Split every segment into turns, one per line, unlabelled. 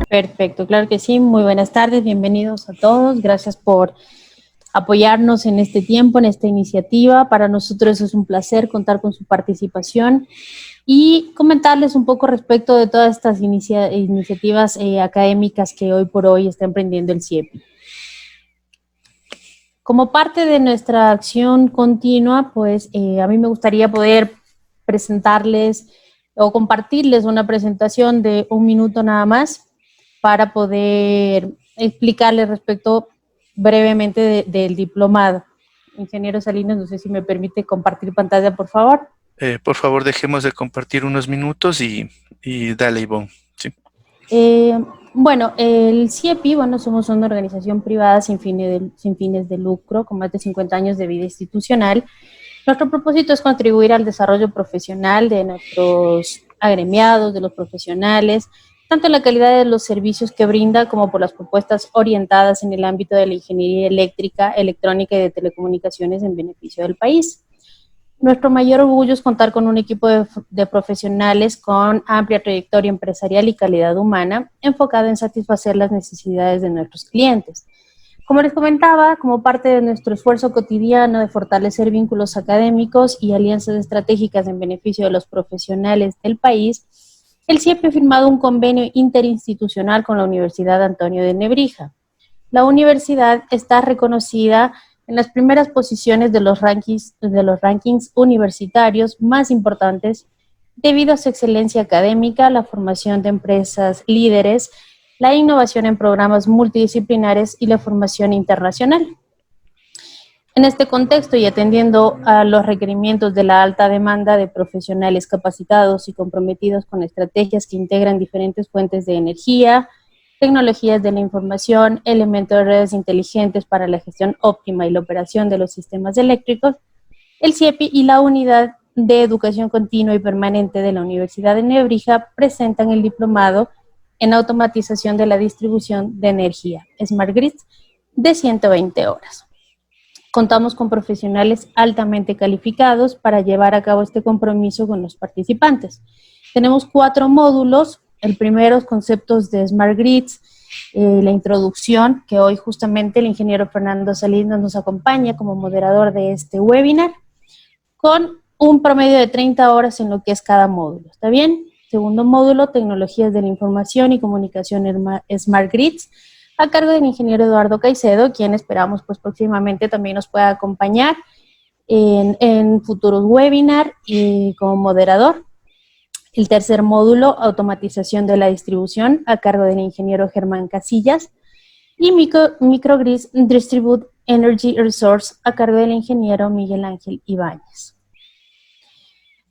Perfecto, claro que sí. Muy buenas tardes, bienvenidos a todos. Gracias por apoyarnos en este tiempo, en esta iniciativa. Para nosotros es un placer contar con su participación y comentarles un poco respecto de todas estas iniciativas académicas que hoy por hoy está emprendiendo el CIEPI. Como parte de nuestra acción continua, pues a mí me gustaría poder presentarles o compartirles una presentación de 1 minuto nada más para poder explicarles respecto brevemente del diplomado. Ingeniero Salinas, no sé si me permite compartir pantalla, por favor.
Por favor, dejemos de compartir unos minutos y dale, Ivonne. Sí.
Bueno, el CIEPI, somos una organización privada sin fines de lucro, con más de 50 años de vida institucional. Nuestro propósito es contribuir al desarrollo profesional de nuestros agremiados, de los profesionales, tanto en la calidad de los servicios que brinda como por las propuestas orientadas en el ámbito de la ingeniería eléctrica, electrónica y de telecomunicaciones en beneficio del país. Nuestro mayor orgullo es contar con un equipo de profesionales con amplia trayectoria empresarial y calidad humana, enfocada en satisfacer las necesidades de nuestros clientes. Como les comentaba, como parte de nuestro esfuerzo cotidiano de fortalecer vínculos académicos y alianzas estratégicas en beneficio de los profesionales del país, el CIEPI ha firmado un convenio interinstitucional con la Universidad Antonio de Nebrija. La universidad está reconocida en las primeras posiciones de los rankings universitarios más importantes debido a su excelencia académica, la formación de empresas líderes, la innovación en programas multidisciplinares y la formación internacional. En este contexto y atendiendo a los requerimientos de la alta demanda de profesionales capacitados y comprometidos con estrategias que integran diferentes fuentes de energía, tecnologías de la información, elementos de redes inteligentes para la gestión óptima y la operación de los sistemas eléctricos, el CIEPI y la Unidad de Educación Continua y Permanente de la Universidad de Nebrija presentan el diplomado en automatización de la distribución de energía, Smart Grids, de 120 horas. Contamos con profesionales altamente calificados para llevar a cabo este compromiso con los participantes. Tenemos 4 módulos. El primero es conceptos de Smart Grids, la introducción, que hoy justamente el ingeniero Fernando Salinas nos acompaña como moderador de este webinar, con un promedio de 30 horas en lo que es cada módulo. ¿Está bien? Segundo módulo, tecnologías de la información y comunicación Smart Grids, a cargo del ingeniero Eduardo Caicedo, quien esperamos pues próximamente también nos pueda acompañar en futuros webinars y como moderador. El tercer módulo, automatización de la distribución, a cargo del ingeniero Germán Casillas, y Microgrid Distribute Energy Resource, a cargo del ingeniero Miguel Ángel Ibáñez.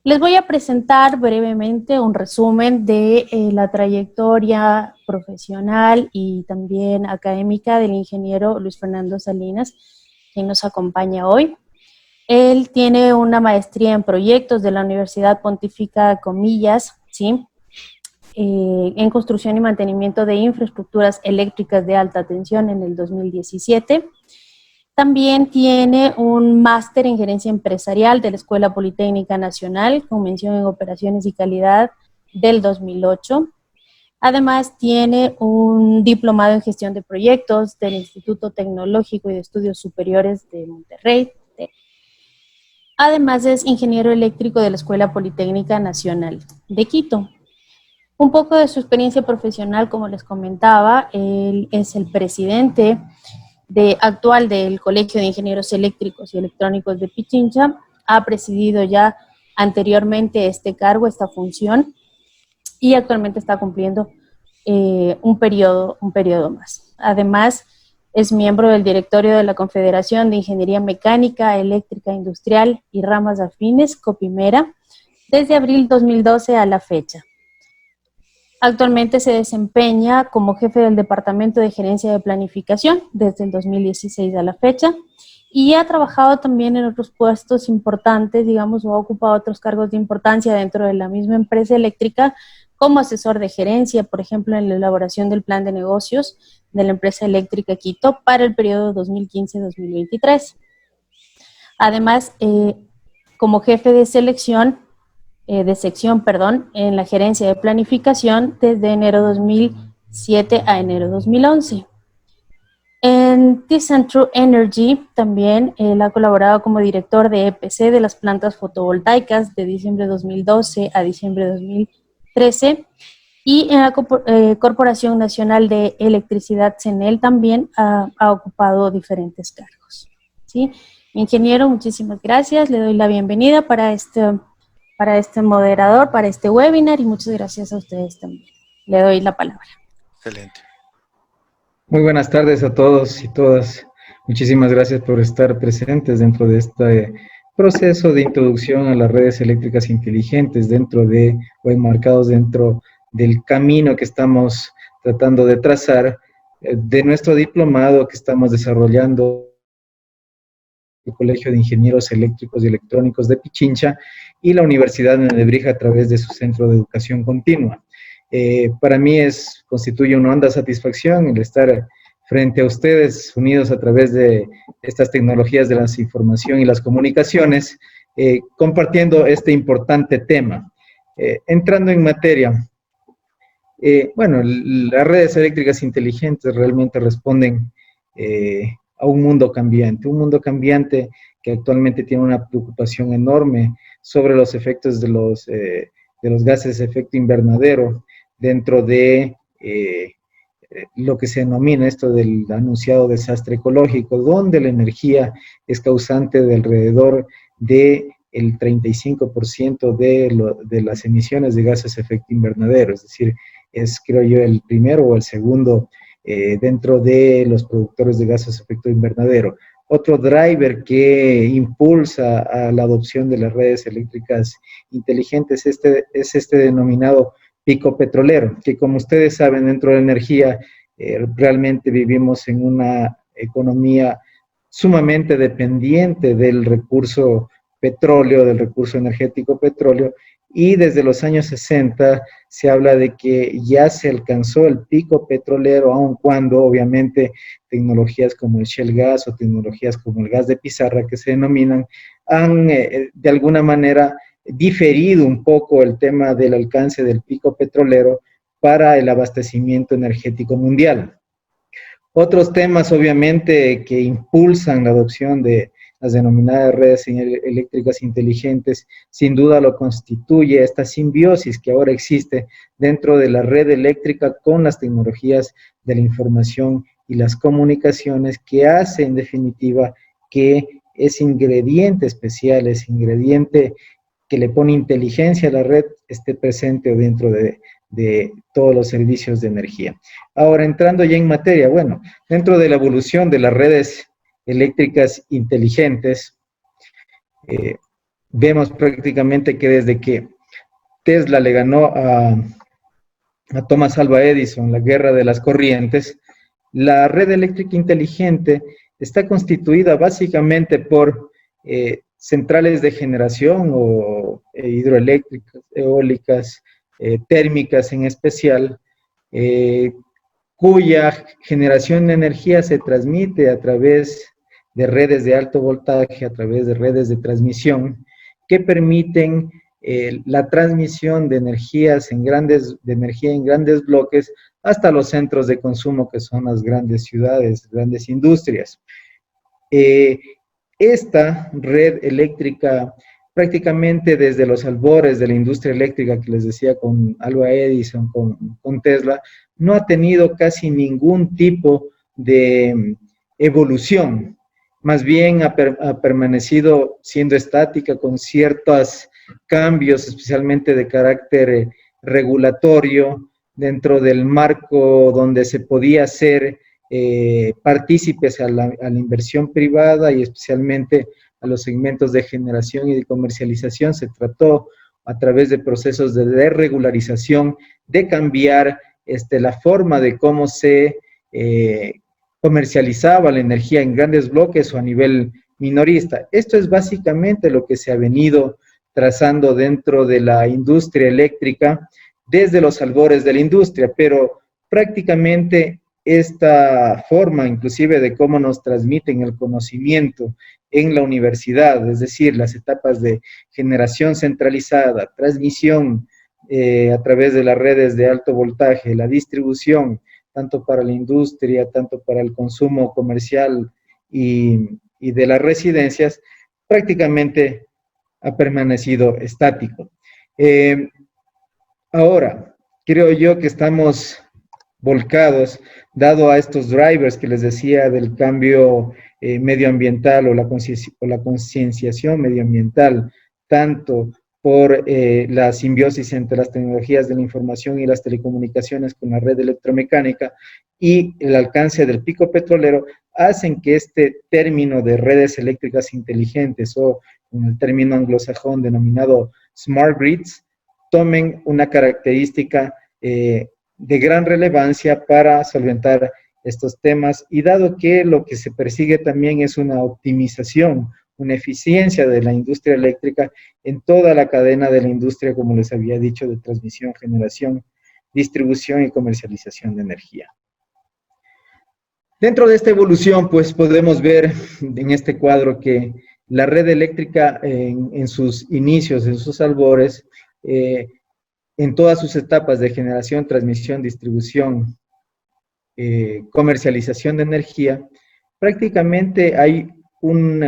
Les voy a presentar brevemente un resumen de la trayectoria profesional y también académica del ingeniero Luis Fernando Salinas, quien nos acompaña hoy. Él tiene una maestría en proyectos de la Universidad Pontificia Comillas, ¿sí? En construcción y mantenimiento de infraestructuras eléctricas de alta tensión en el 2017. También tiene un máster en gerencia empresarial de la Escuela Politécnica Nacional, con mención en operaciones y calidad del 2008. Además, tiene un diplomado en gestión de proyectos del Instituto Tecnológico y de Estudios Superiores de Monterrey. Además, es ingeniero eléctrico de la Escuela Politécnica Nacional de Quito. Un poco de su experiencia profesional, como les comentaba, él es el presidente actual del Colegio de Ingenieros Eléctricos y Electrónicos de Pichincha. Ha presidido ya anteriormente este cargo, esta función, y actualmente está cumpliendo un periodo más. Además, es miembro del directorio de la Confederación de Ingeniería Mecánica, Eléctrica, Industrial y Ramas Afines, COPIMERA, desde abril 2012 a la fecha. Actualmente se desempeña como jefe del Departamento de Gerencia de Planificación desde el 2016 a la fecha, y ha trabajado también en otros puestos importantes, digamos, o ha ocupado otros cargos de importancia dentro de la misma empresa eléctrica, como asesor de gerencia, por ejemplo, en la elaboración del plan de negocios de la empresa eléctrica Quito para el periodo 2015-2023. Además, como jefe de sección, en la gerencia de planificación desde enero 2007 7 a enero 2011. En ThyssenKrupp Energy también él ha colaborado como director de EPC de las plantas fotovoltaicas de diciembre de 2012 a diciembre de 2013, y en la Corporación Nacional de Electricidad, CENEL, también ha ocupado diferentes cargos. ¿Sí? Ingeniero, muchísimas gracias. Le doy la bienvenida para este moderador, para este webinar, y muchas gracias a ustedes también. Le doy la palabra.
Excelente.
Muy buenas tardes a todos y todas. Muchísimas gracias por estar presentes dentro de este proceso de introducción a las redes eléctricas inteligentes o enmarcados dentro del camino que estamos tratando de trazar de nuestro diplomado que estamos desarrollando el Colegio de Ingenieros Eléctricos y Electrónicos de Pichincha y la Universidad de Nebrija a través de su Centro de Educación Continua. Para mí constituye una honda satisfacción el estar frente a ustedes, unidos a través de estas tecnologías de la información y las comunicaciones, compartiendo este importante tema. Entrando en materia, bueno, las redes eléctricas inteligentes realmente responden a un mundo cambiante que actualmente tiene una preocupación enorme sobre los efectos de los gases de efecto invernadero dentro de lo que se denomina esto del anunciado desastre ecológico, donde la energía es causante de alrededor del 35% de las emisiones de gases de efecto invernadero, es decir, es, creo yo, el primero o el segundo dentro de los productores de gases de efecto invernadero. Otro driver que impulsa a la adopción de las redes eléctricas inteligentes es este denominado pico petrolero, que como ustedes saben, dentro de la energía, realmente vivimos en una economía sumamente dependiente del recurso petróleo, del recurso energético petróleo, y desde los años 60 se habla de que ya se alcanzó el pico petrolero, aun cuando obviamente tecnologías como el shale gas o tecnologías como el gas de pizarra que se denominan han de alguna manera diferido un poco el tema del alcance del pico petrolero para el abastecimiento energético mundial. Otros temas, obviamente, que impulsan la adopción de las denominadas redes eléctricas inteligentes, sin duda lo constituye esta simbiosis que ahora existe dentro de la red eléctrica con las tecnologías de la información y las comunicaciones, que hace en definitiva que ese ingrediente especial, ese ingrediente que le pone inteligencia a la red, esté presente dentro de todos los servicios de energía. Ahora, entrando ya en materia, bueno, dentro de la evolución de las redes eléctricas inteligentes, vemos prácticamente que desde que Tesla le ganó a Thomas Alva Edison la guerra de las corrientes, la red eléctrica inteligente está constituida básicamente por centrales de generación o hidroeléctricas, eólicas, térmicas en especial, cuya generación de energía se transmite a través de redes de alto voltaje, a través de redes de transmisión, que permiten la transmisión de energía en grandes bloques hasta los centros de consumo, que son las grandes ciudades, grandes industrias. Esta red eléctrica, prácticamente desde los albores de la industria eléctrica, que les decía, con Alva Edison, con Tesla, no ha tenido casi ningún tipo de evolución. Más bien ha permanecido siendo estática, con ciertos cambios, especialmente de carácter regulatorio, dentro del marco donde se podía hacer partícipes a la inversión privada y especialmente a los segmentos de generación y de comercialización. Se trató a través de procesos de desregularización de cambiar la forma de cómo se comercializaba la energía en grandes bloques o a nivel minorista. Esto es básicamente lo que se ha venido trazando dentro de la industria eléctrica desde los albores de la industria, pero prácticamente esta forma, inclusive, de cómo nos transmiten el conocimiento en la universidad, es decir, las etapas de generación centralizada, transmisión a través de las redes de alto voltaje, la distribución, tanto para la industria, tanto para el consumo comercial y de las residencias, prácticamente ha permanecido estático. Ahora, creo yo que estamos volcados, dado a estos drivers que les decía del cambio medioambiental o la concienciación medioambiental, tanto por la simbiosis entre las tecnologías de la información y las telecomunicaciones con la red electromecánica y el alcance del pico petrolero, hacen que este término de redes eléctricas inteligentes o con el término anglosajón denominado smart grids, tomen una característica de gran relevancia para solventar estos temas, y dado que lo que se persigue también es una optimización, una eficiencia de la industria eléctrica en toda la cadena de la industria, como les había dicho, de transmisión, generación, distribución y comercialización de energía. Dentro de esta evolución, pues podemos ver en este cuadro que la red eléctrica en sus inicios, en sus albores, en todas sus etapas de generación, transmisión, distribución, comercialización de energía, prácticamente hay un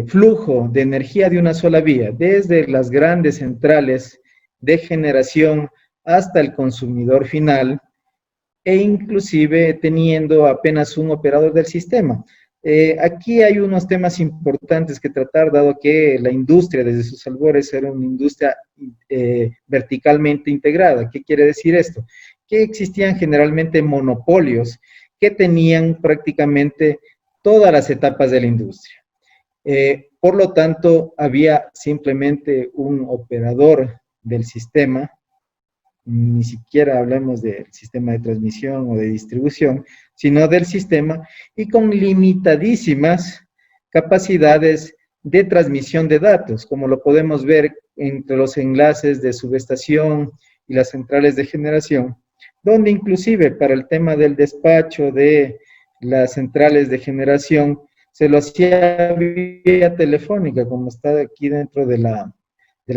flujo de energía de una sola vía, desde las grandes centrales de generación hasta el consumidor final, e inclusive teniendo apenas un operador del sistema. Aquí hay unos temas importantes que tratar, dado que la industria desde sus albores era una industria verticalmente integrada. ¿Qué quiere decir esto? Que existían generalmente monopolios que tenían prácticamente todas las etapas de la industria. Por lo tanto, había simplemente un operador del sistema, ni siquiera hablamos del sistema de transmisión o de distribución, sino del sistema, y con limitadísimas capacidades de transmisión de datos, como lo podemos ver entre los enlaces de subestación y las centrales de generación, donde inclusive para el tema del despacho de las centrales de generación se lo hacía vía telefónica, como está aquí dentro de la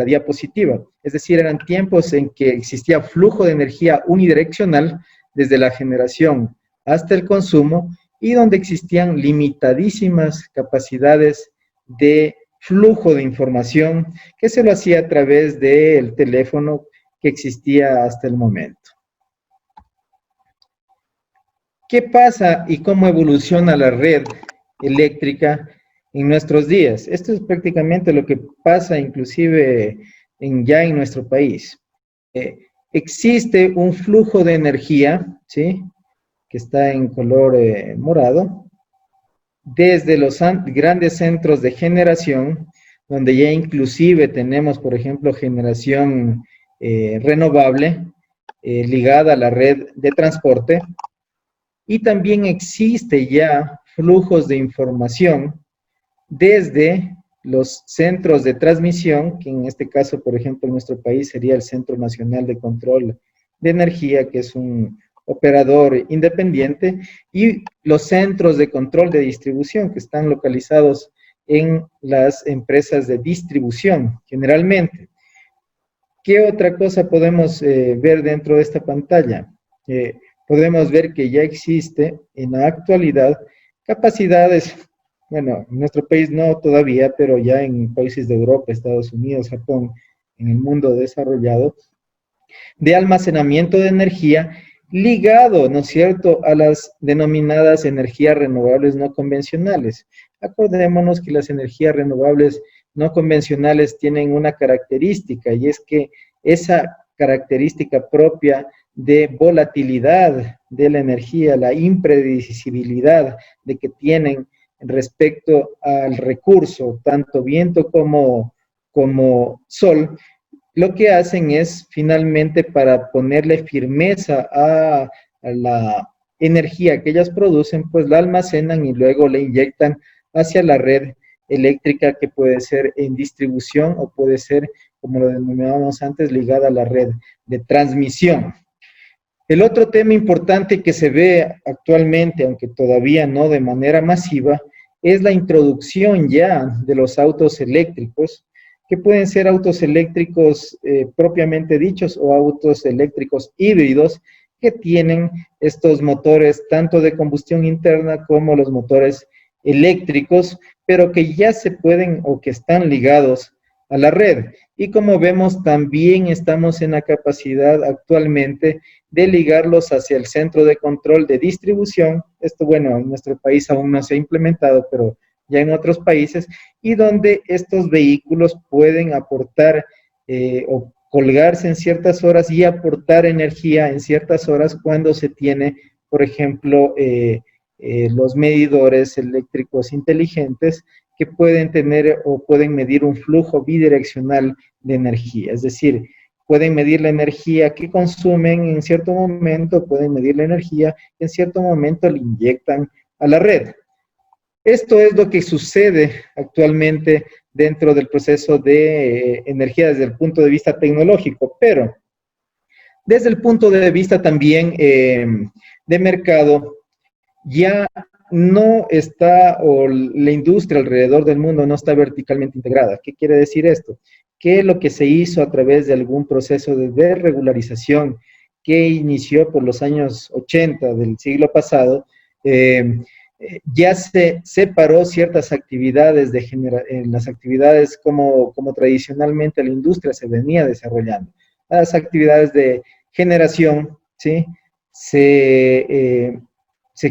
diapositiva. Es decir, eran tiempos en que existía flujo de energía unidireccional desde la generación hasta el consumo, y donde existían limitadísimas capacidades de flujo de información que se lo hacía a través del teléfono que existía hasta el momento. ¿Qué pasa y cómo evoluciona la red eléctrica en nuestros días? Esto es prácticamente lo que pasa inclusive ya en nuestro país. Existe un flujo de energía, ¿sí?, que está en color morado, desde los grandes centros de generación, donde ya inclusive tenemos, por ejemplo, generación renovable ligada a la red de transporte, y también existe ya flujos de información desde los centros de transmisión, que en este caso, por ejemplo, en nuestro país sería el Centro Nacional de Control de Energía, que es un operador independiente, y los centros de control de distribución, que están localizados en las empresas de distribución, generalmente. ¿Qué otra cosa podemos ver dentro de esta pantalla? Podemos ver que ya existe en la actualidad capacidades, bueno, en nuestro país no todavía, pero ya en países de Europa, Estados Unidos, Japón, en el mundo desarrollado, de almacenamiento de energía ligado, ¿no es cierto?, a las denominadas energías renovables no convencionales. Acordémonos que las energías renovables no convencionales tienen una característica, y es que esa característica propia de volatilidad de la energía, la impredecibilidad de que tienen respecto al recurso, tanto viento como sol, lo que hacen es finalmente, para ponerle firmeza a la energía que ellas producen, pues la almacenan y luego la inyectan hacia la red eléctrica, que puede ser en distribución o puede ser, como lo denominábamos antes, ligada a la red de transmisión. El otro tema importante que se ve actualmente, aunque todavía no de manera masiva, es la introducción ya de los autos eléctricos, que pueden ser autos eléctricos propiamente dichos o autos eléctricos híbridos que tienen estos motores tanto de combustión interna como los motores eléctricos, pero que ya se pueden o que están ligados a la red. Y como vemos, también estamos en la capacidad actualmente de ligarlos hacia el centro de control de distribución. Esto, bueno, en nuestro país aún no se ha implementado, pero ya en otros países, y donde estos vehículos pueden aportar o colgarse en ciertas horas y aportar energía en ciertas horas cuando se tiene, por ejemplo, los medidores eléctricos inteligentes que pueden tener o pueden medir un flujo bidireccional de energía. Es decir, pueden medir la energía que consumen en cierto momento, pueden medir la energía que en cierto momento le inyectan a la red. Esto es lo que sucede actualmente dentro del proceso de energía desde el punto de vista tecnológico, pero desde el punto de vista también de mercado, ya no está, o la industria alrededor del mundo no está verticalmente integrada. ¿Qué quiere decir esto? Que lo que se hizo a través de algún proceso de desregularización que inició por los años 80 del siglo pasado, ya se separó ciertas actividades en las actividades como tradicionalmente la industria se venía desarrollando. Las actividades de generación, ¿sí? Se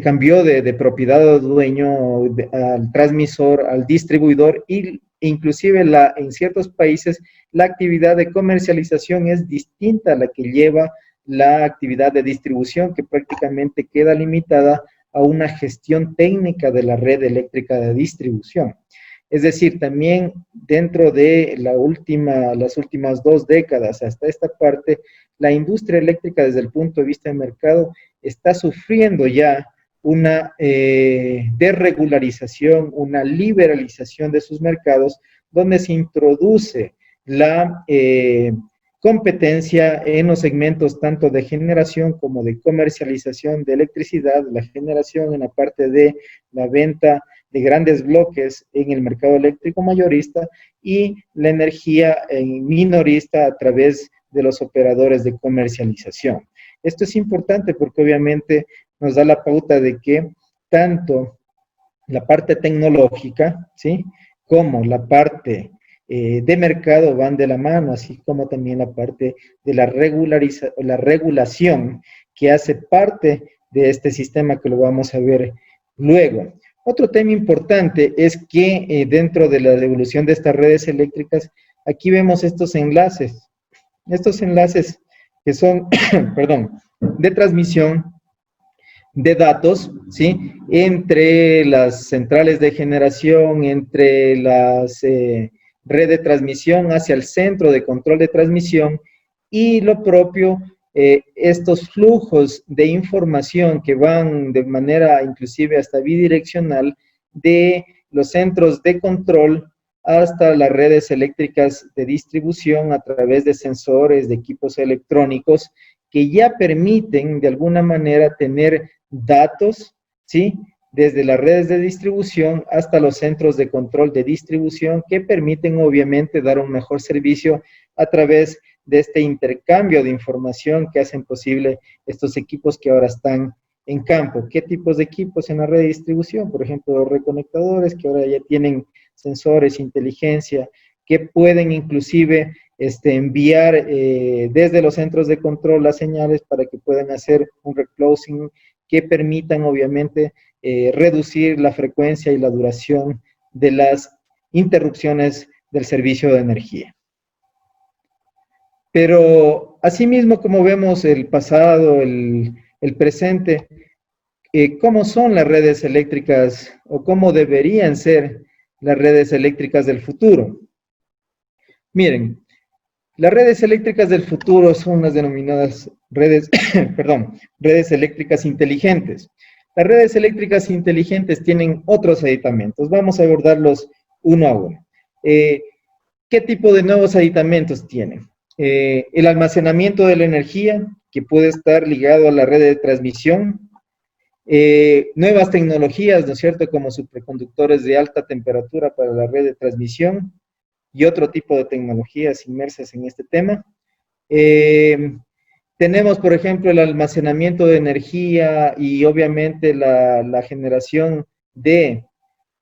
cambió de propiedad o dueño al transmisor, al distribuidor, y inclusive en ciertos países la actividad de comercialización es distinta a la que lleva la actividad de distribución, que prácticamente queda limitada a una gestión técnica de la red eléctrica de distribución. Es decir, también dentro de las últimas 2 décadas hasta esta parte, la industria eléctrica desde el punto de vista de mercado está sufriendo ya una desregularización, una liberalización de sus mercados, donde se introduce la competencia en los segmentos tanto de generación como de comercialización de electricidad, la generación en la parte de la venta de grandes bloques en el mercado eléctrico mayorista y la energía minorista a través de los operadores de comercialización. Esto es importante porque obviamente nos da la pauta de que tanto la parte tecnológica, ¿sí?, como la parte de mercado van de la mano, así como también la parte de la regulación que hace parte de este sistema que lo vamos a ver luego. Otro tema importante es que dentro de la evolución de estas redes eléctricas, aquí vemos estos enlaces que son, perdón, de transmisión de datos, ¿sí?, entre las centrales de generación, entre las red de transmisión hacia el centro de control de transmisión y lo propio, estos flujos de información que van de manera inclusive hasta bidireccional de los centros de control hasta las redes eléctricas de distribución a través de sensores, de equipos electrónicos que ya permiten de alguna manera tener datos, ¿sí?, desde las redes de distribución hasta los centros de control de distribución que permiten obviamente dar un mejor servicio a través de este intercambio de información que hacen posible estos equipos que ahora están en campo. ¿Qué tipos de equipos en la red de distribución? Por ejemplo, los reconectadores que ahora ya tienen sensores, inteligencia, que pueden inclusive enviar desde los centros de control las señales para que puedan hacer un reclosing que permitan obviamente reducir la frecuencia y la duración de las interrupciones del servicio de energía. Pero asimismo, como vemos el pasado, el presente, ¿cómo son las redes eléctricas o cómo deberían ser las redes eléctricas del futuro? Miren, las redes eléctricas del futuro son las denominadas redes, perdón, redes eléctricas inteligentes. Las redes eléctricas inteligentes tienen otros aditamentos. Vamos a abordarlos uno a uno. ¿Qué tipo de nuevos aditamentos tienen? El almacenamiento de la energía, que puede estar ligado a la red de transmisión. Nuevas tecnologías, ¿no es cierto?, como superconductores de alta temperatura para la red de transmisión. y otro tipo de tecnologías inmersas en este tema. Tenemos, por ejemplo, el almacenamiento de energía y obviamente la generación de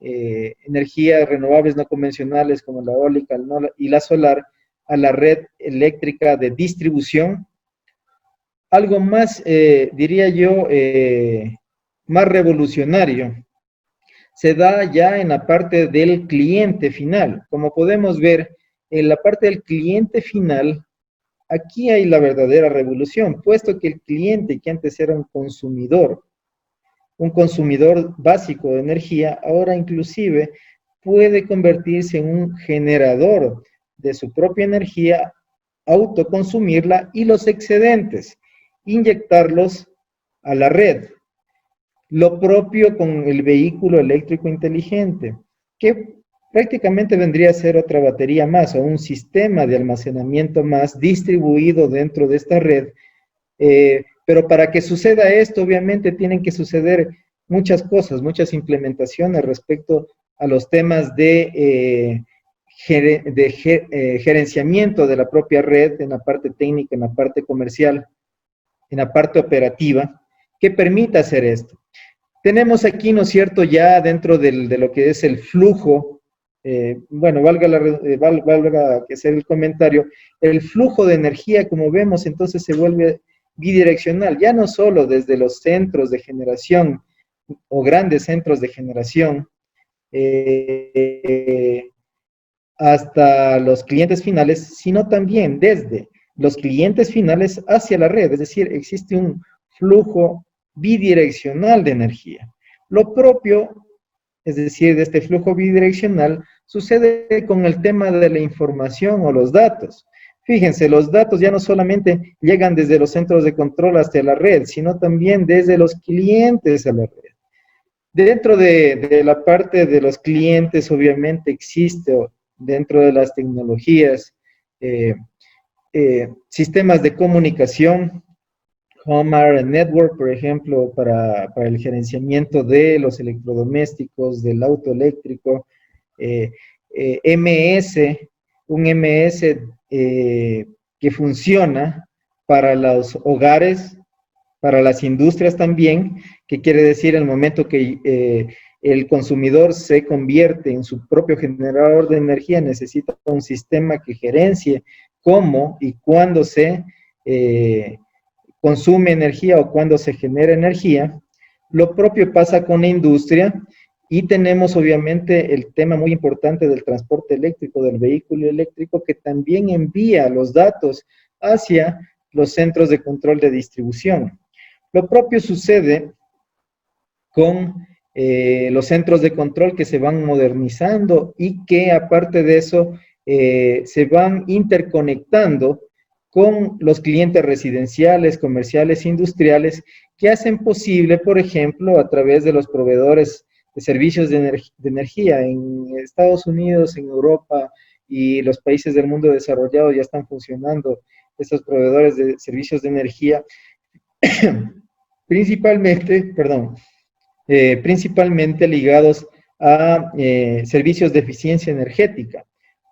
energías renovables no convencionales como la eólica y la solar a la red eléctrica de distribución. Algo más, diría yo, más revolucionario, se da ya en la parte del cliente final. Como podemos ver, en la parte del cliente final, aquí hay la verdadera revolución, puesto que el cliente que antes era un consumidor básico de energía, ahora inclusive puede convertirse en un generador de su propia energía, autoconsumirla y los excedentes, inyectarlos a la red. Lo propio con el vehículo eléctrico inteligente, que prácticamente vendría a ser otra batería más o un sistema de almacenamiento más distribuido dentro de esta red. Pero para que suceda esto, obviamente tienen que suceder muchas cosas, muchas implementaciones respecto a los temas de gerenciamiento de la propia red, en la parte técnica, en la parte comercial, en la parte operativa, que permita hacer esto. Tenemos aquí, ¿no es cierto?, ya dentro de lo que es el flujo, bueno, valga que sea el comentario, el flujo de energía, como vemos, entonces se vuelve bidireccional, ya no solo desde los centros de generación o grandes centros de generación hasta los clientes finales, sino también desde los clientes finales hacia la red, es decir, existe un flujo bidireccional de energía. Lo propio, es decir, de este flujo bidireccional, sucede con el tema de la información o los datos. Fíjense, los datos ya no solamente llegan desde los centros de control hasta la red, sino también desde los clientes a la red. Dentro de la parte de los clientes, obviamente existe dentro de las tecnologías sistemas de comunicación, Home Area Network, por ejemplo, para el gerenciamiento de los electrodomésticos, del auto eléctrico, MS, un MS que funciona para los hogares, para las industrias también, que quiere decir el momento que el consumidor se convierte en su propio generador de energía, necesita un sistema que gerencie cómo y cuándo se consume energía o cuándo se genera energía. Lo propio pasa con la industria y tenemos obviamente el tema muy importante del transporte eléctrico, del vehículo eléctrico, que también envía los datos hacia los centros de control de distribución. Lo propio sucede con los centros de control que se van modernizando y que aparte de eso se van interconectando con los clientes residenciales, comerciales, industriales, que hacen posible, por ejemplo, a través de los proveedores de servicios de energía en Estados Unidos, en Europa y los países del mundo desarrollado ya están funcionando estos proveedores de servicios de energía, principalmente ligados a servicios de eficiencia energética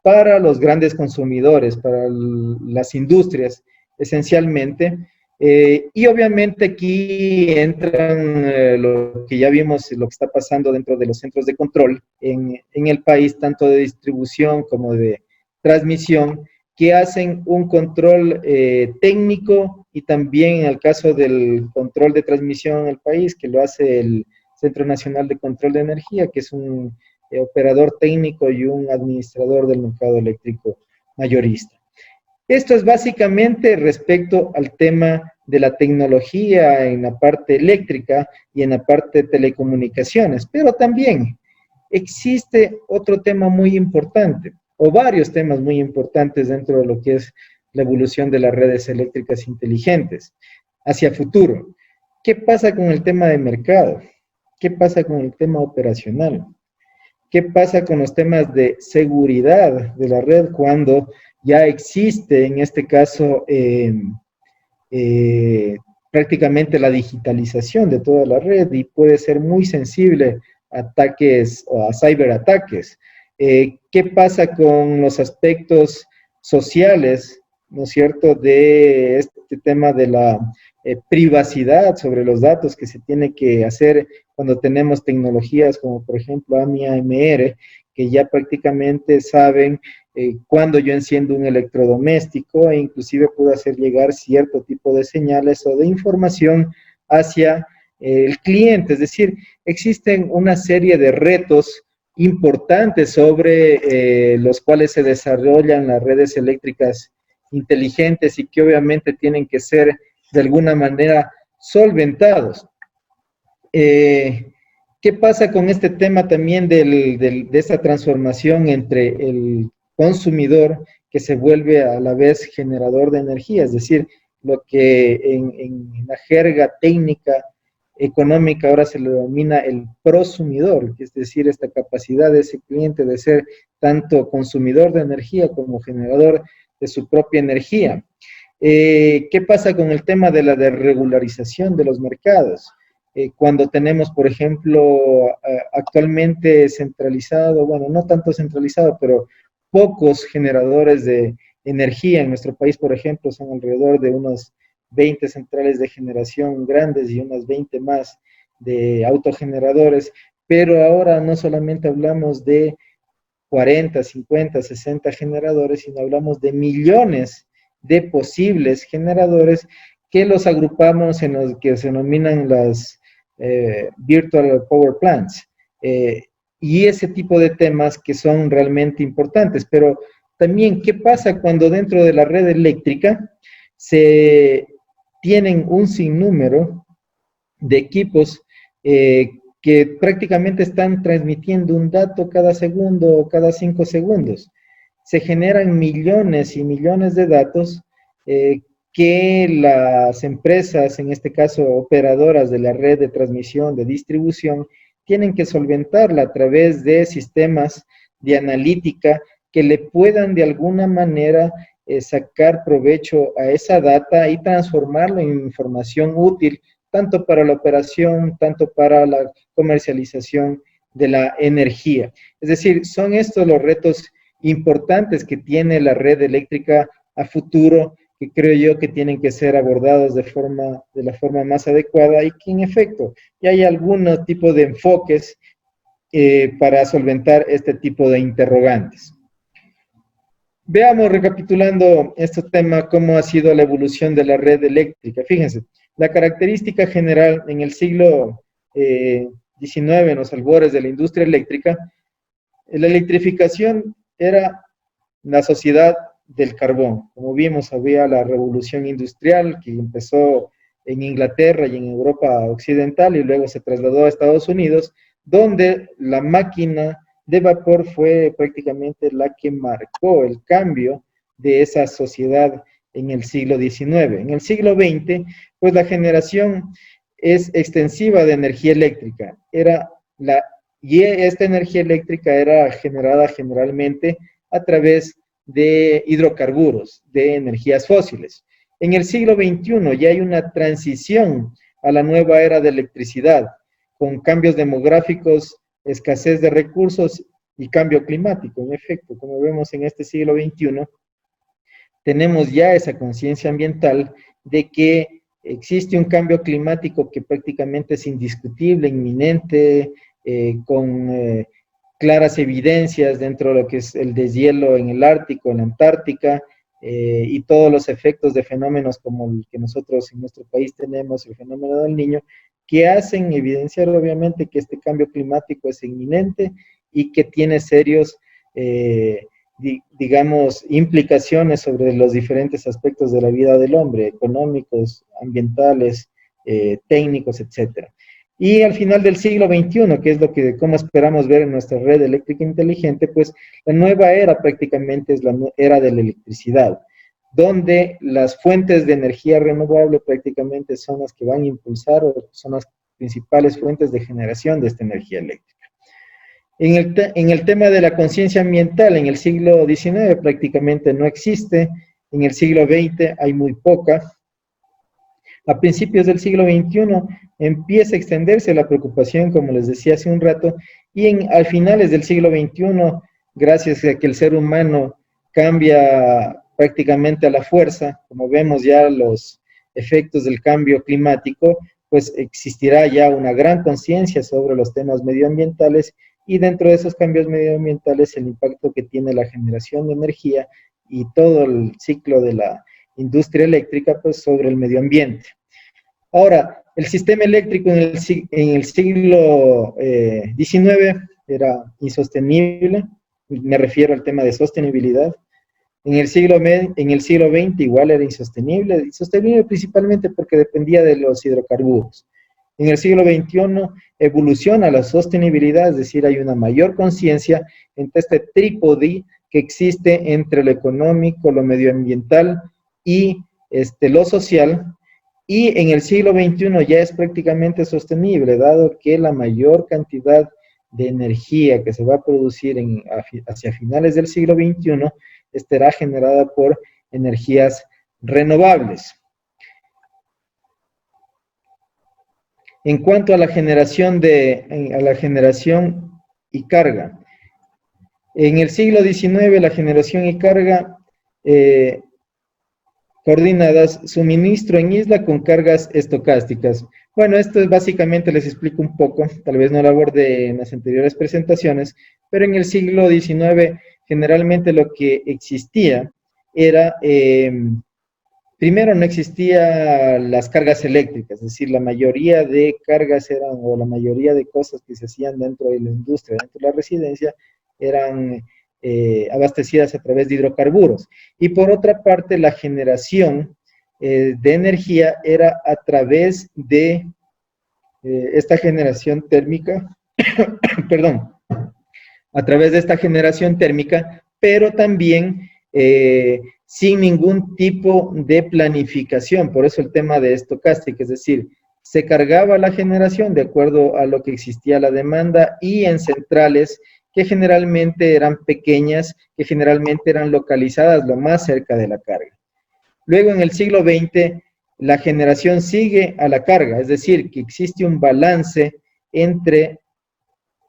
para los grandes consumidores, para las industrias esencialmente, y obviamente aquí entran lo que ya vimos, lo que está pasando dentro de los centros de control en el país, tanto de distribución como de transmisión, que hacen un control técnico y también en el caso del control de transmisión en el país, que lo hace el Centro Nacional de Control de Energía, que es un operador técnico y un administrador del mercado eléctrico mayorista. Esto es básicamente respecto al tema de la tecnología en la parte eléctrica y en la parte de telecomunicaciones, pero también existe otro tema muy importante, o varios temas muy importantes dentro de lo que es la evolución de las redes eléctricas inteligentes hacia futuro. ¿Qué pasa con el tema de mercado? ¿Qué pasa con el tema operacional? ¿Qué pasa con los temas de seguridad de la red cuando ya existe, en este caso, prácticamente la digitalización de toda la red y puede ser muy sensible a ataques o a ciberataques? ¿Qué pasa con los aspectos sociales, ¿no es cierto?, de este tema de la privacidad sobre los datos que se tiene que hacer cuando tenemos tecnologías como, por ejemplo, AMI, AMR, que ya prácticamente saben cuando yo enciendo un electrodoméstico e inclusive puedo hacer llegar cierto tipo de señales o de información hacia el cliente. Es decir, existen una serie de retos importantes sobre los cuales se desarrollan las redes eléctricas inteligentes y que obviamente tienen que ser de alguna manera solventados. ¿Qué pasa con este tema también de esta transformación entre el consumidor que se vuelve a la vez generador de energía? Es decir, lo que en la jerga técnica económica ahora se le denomina el prosumidor, es decir, esta capacidad de ese cliente de ser tanto consumidor de energía como generador de su propia energía. ¿Qué pasa con el tema de la desregularización de los mercados? Cuando tenemos, por ejemplo, actualmente centralizado, bueno, no tanto centralizado, pero pocos generadores de energía en nuestro país, por ejemplo, son alrededor de unos 20 centrales de generación grandes y unas 20 más de autogeneradores, pero ahora no solamente hablamos de 40, 50, 60 generadores, sino hablamos de millones de posibles generadores que los agrupamos en los que se denominan las Virtual Power Plants. Y ese tipo de temas que son realmente importantes, pero también, ¿qué pasa cuando dentro de la red eléctrica se tienen un sinnúmero de equipos que prácticamente están transmitiendo un dato cada segundo o cada 5 segundos? Se generan millones y millones de datos que las empresas, en este caso operadoras de la red de transmisión, de distribución, tienen que solventarla a través de sistemas de analítica que le puedan de alguna manera sacar provecho a esa data y transformarlo en información útil, tanto para la operación, tanto para la comercialización de la energía. Es decir, son estos los retos importantes que tiene la red eléctrica a futuro, que creo yo que tienen que ser abordados de la forma más adecuada y que en efecto ya hay algún tipo de enfoques para solventar este tipo de interrogantes. Veamos, recapitulando este tema, cómo ha sido la evolución de la red eléctrica. Fíjense, la característica general en el siglo XIX, en los albores de la industria eléctrica, la electrificación era la sociedad del carbón. Como vimos, había la revolución industrial que empezó en Inglaterra y en Europa occidental y luego se trasladó a Estados Unidos, donde la máquina de vapor fue prácticamente la que marcó el cambio de esa sociedad en el siglo XIX. En el siglo XX, pues la generación es extensiva de energía eléctrica. Y esta energía eléctrica era generada generalmente a través de hidrocarburos, de energías fósiles. En el siglo XXI ya hay una transición a la nueva era de electricidad, con cambios demográficos, escasez de recursos y cambio climático. En efecto, como vemos en este siglo XXI, tenemos ya esa conciencia ambiental de que existe un cambio climático que prácticamente es indiscutible, inminente, con claras evidencias dentro de lo que es el deshielo en el Ártico, en la Antártica, y todos los efectos de fenómenos como el que nosotros en nuestro país tenemos, el fenómeno del Niño, que hacen evidenciar obviamente que este cambio climático es inminente y que tiene serios, digamos, implicaciones sobre los diferentes aspectos de la vida del hombre, económicos, ambientales, técnicos, etcétera. Y al final del siglo XXI, que es lo que cómo esperamos ver en nuestra red eléctrica inteligente, pues la nueva era prácticamente es la era de la electricidad, donde las fuentes de energía renovable prácticamente son las que van a impulsar o son las principales fuentes de generación de esta energía eléctrica. En el tema de la conciencia ambiental, en el siglo XIX prácticamente no existe, en el siglo XX hay muy poca. A principios del siglo XXI empieza a extenderse la preocupación, como les decía hace un rato, y al finales del siglo XXI gracias a que el ser humano cambia prácticamente a la fuerza, como vemos ya los efectos del cambio climático, pues existirá ya una gran conciencia sobre los temas medioambientales y dentro de esos cambios medioambientales el impacto que tiene la generación de energía y todo el ciclo de la industria eléctrica pues sobre el medio ambiente. Ahora, el sistema eléctrico en el siglo XIX era insostenible, me refiero al tema de sostenibilidad. En el siglo XX igual era insostenible principalmente porque dependía de los hidrocarburos. En el siglo XXI evoluciona la sostenibilidad, es decir, hay una mayor conciencia entre este trípode que existe entre lo económico, lo medioambiental y lo social. Y en el siglo XXI ya es prácticamente sostenible, dado que la mayor cantidad de energía que se va a producir hacia finales del siglo XXI estará generada por energías renovables. En cuanto a la generación y carga, en el siglo XIX la generación y carga coordinadas, suministro en isla con cargas estocásticas. Bueno, esto es básicamente, les explico un poco, tal vez no lo abordé en las anteriores presentaciones, pero en el siglo XIX generalmente lo que existía era, primero no existían las cargas eléctricas, es decir, la mayoría de cargas eran, o la mayoría de cosas que se hacían dentro de la industria, dentro de la residencia, eran abastecidas a través de hidrocarburos. Y por otra parte, la generación de energía era a través de esta generación térmica, perdón, a través de esta generación térmica, pero también sin ningún tipo de planificación, por eso el tema de estocástica, es decir, se cargaba la generación de acuerdo a lo que existía la demanda y en centrales que generalmente eran pequeñas, que generalmente eran localizadas lo más cerca de la carga. Luego en el siglo XX la generación sigue a la carga, es decir, que existe un balance entre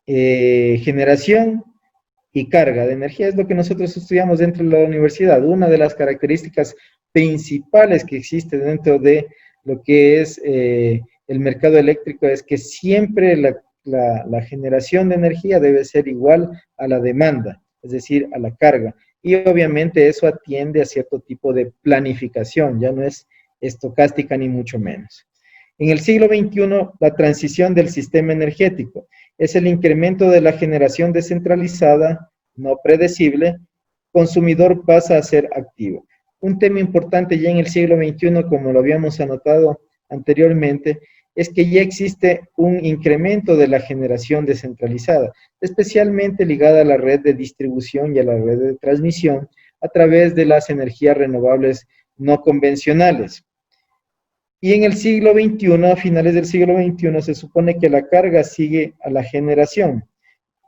generación y carga de energía, es lo que nosotros estudiamos dentro de la universidad. Una de las características principales que existe dentro de lo que es el mercado eléctrico es que siempre la generación de energía debe ser igual a la demanda, es decir, a la carga. Y obviamente eso atiende a cierto tipo de planificación, ya no es estocástica ni mucho menos. En el siglo XXI, la transición del sistema energético es el incremento de la generación descentralizada, no predecible, consumidor pasa a ser activo. Un tema importante ya en el siglo XXI, como lo habíamos anotado anteriormente, es que ya existe un incremento de la generación descentralizada, especialmente ligada a la red de distribución y a la red de transmisión a través de las energías renovables no convencionales. Y en el siglo XXI, a finales del siglo XXI, se supone que la carga sigue a la generación.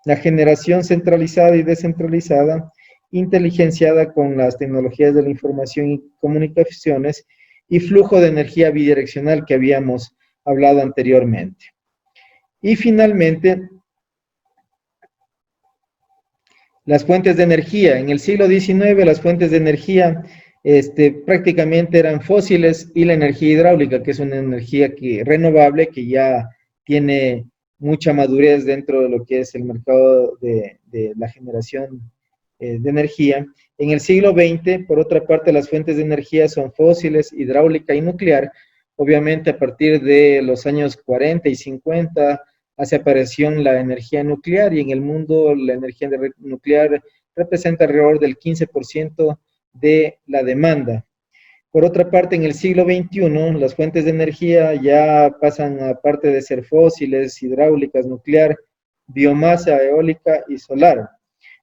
La generación centralizada y descentralizada, inteligenciada con las tecnologías de la información y comunicaciones, y flujo de energía bidireccional que habíamos hablado anteriormente. Y finalmente, las fuentes de energía. En el siglo XIX, las fuentes de energía prácticamente eran fósiles y la energía hidráulica, que es una energía renovable que ya tiene mucha madurez dentro de lo que es el mercado de la generación de energía. En el siglo XX, por otra parte, las fuentes de energía son fósiles, hidráulica y nuclear. Obviamente, a partir de los años 40 y 50, hace aparición la energía nuclear y en el mundo la energía nuclear representa alrededor del 15% de la demanda. Por otra parte, en el siglo XXI, las fuentes de energía ya pasan, aparte de ser fósiles, hidráulicas, nuclear, biomasa, eólica y solar.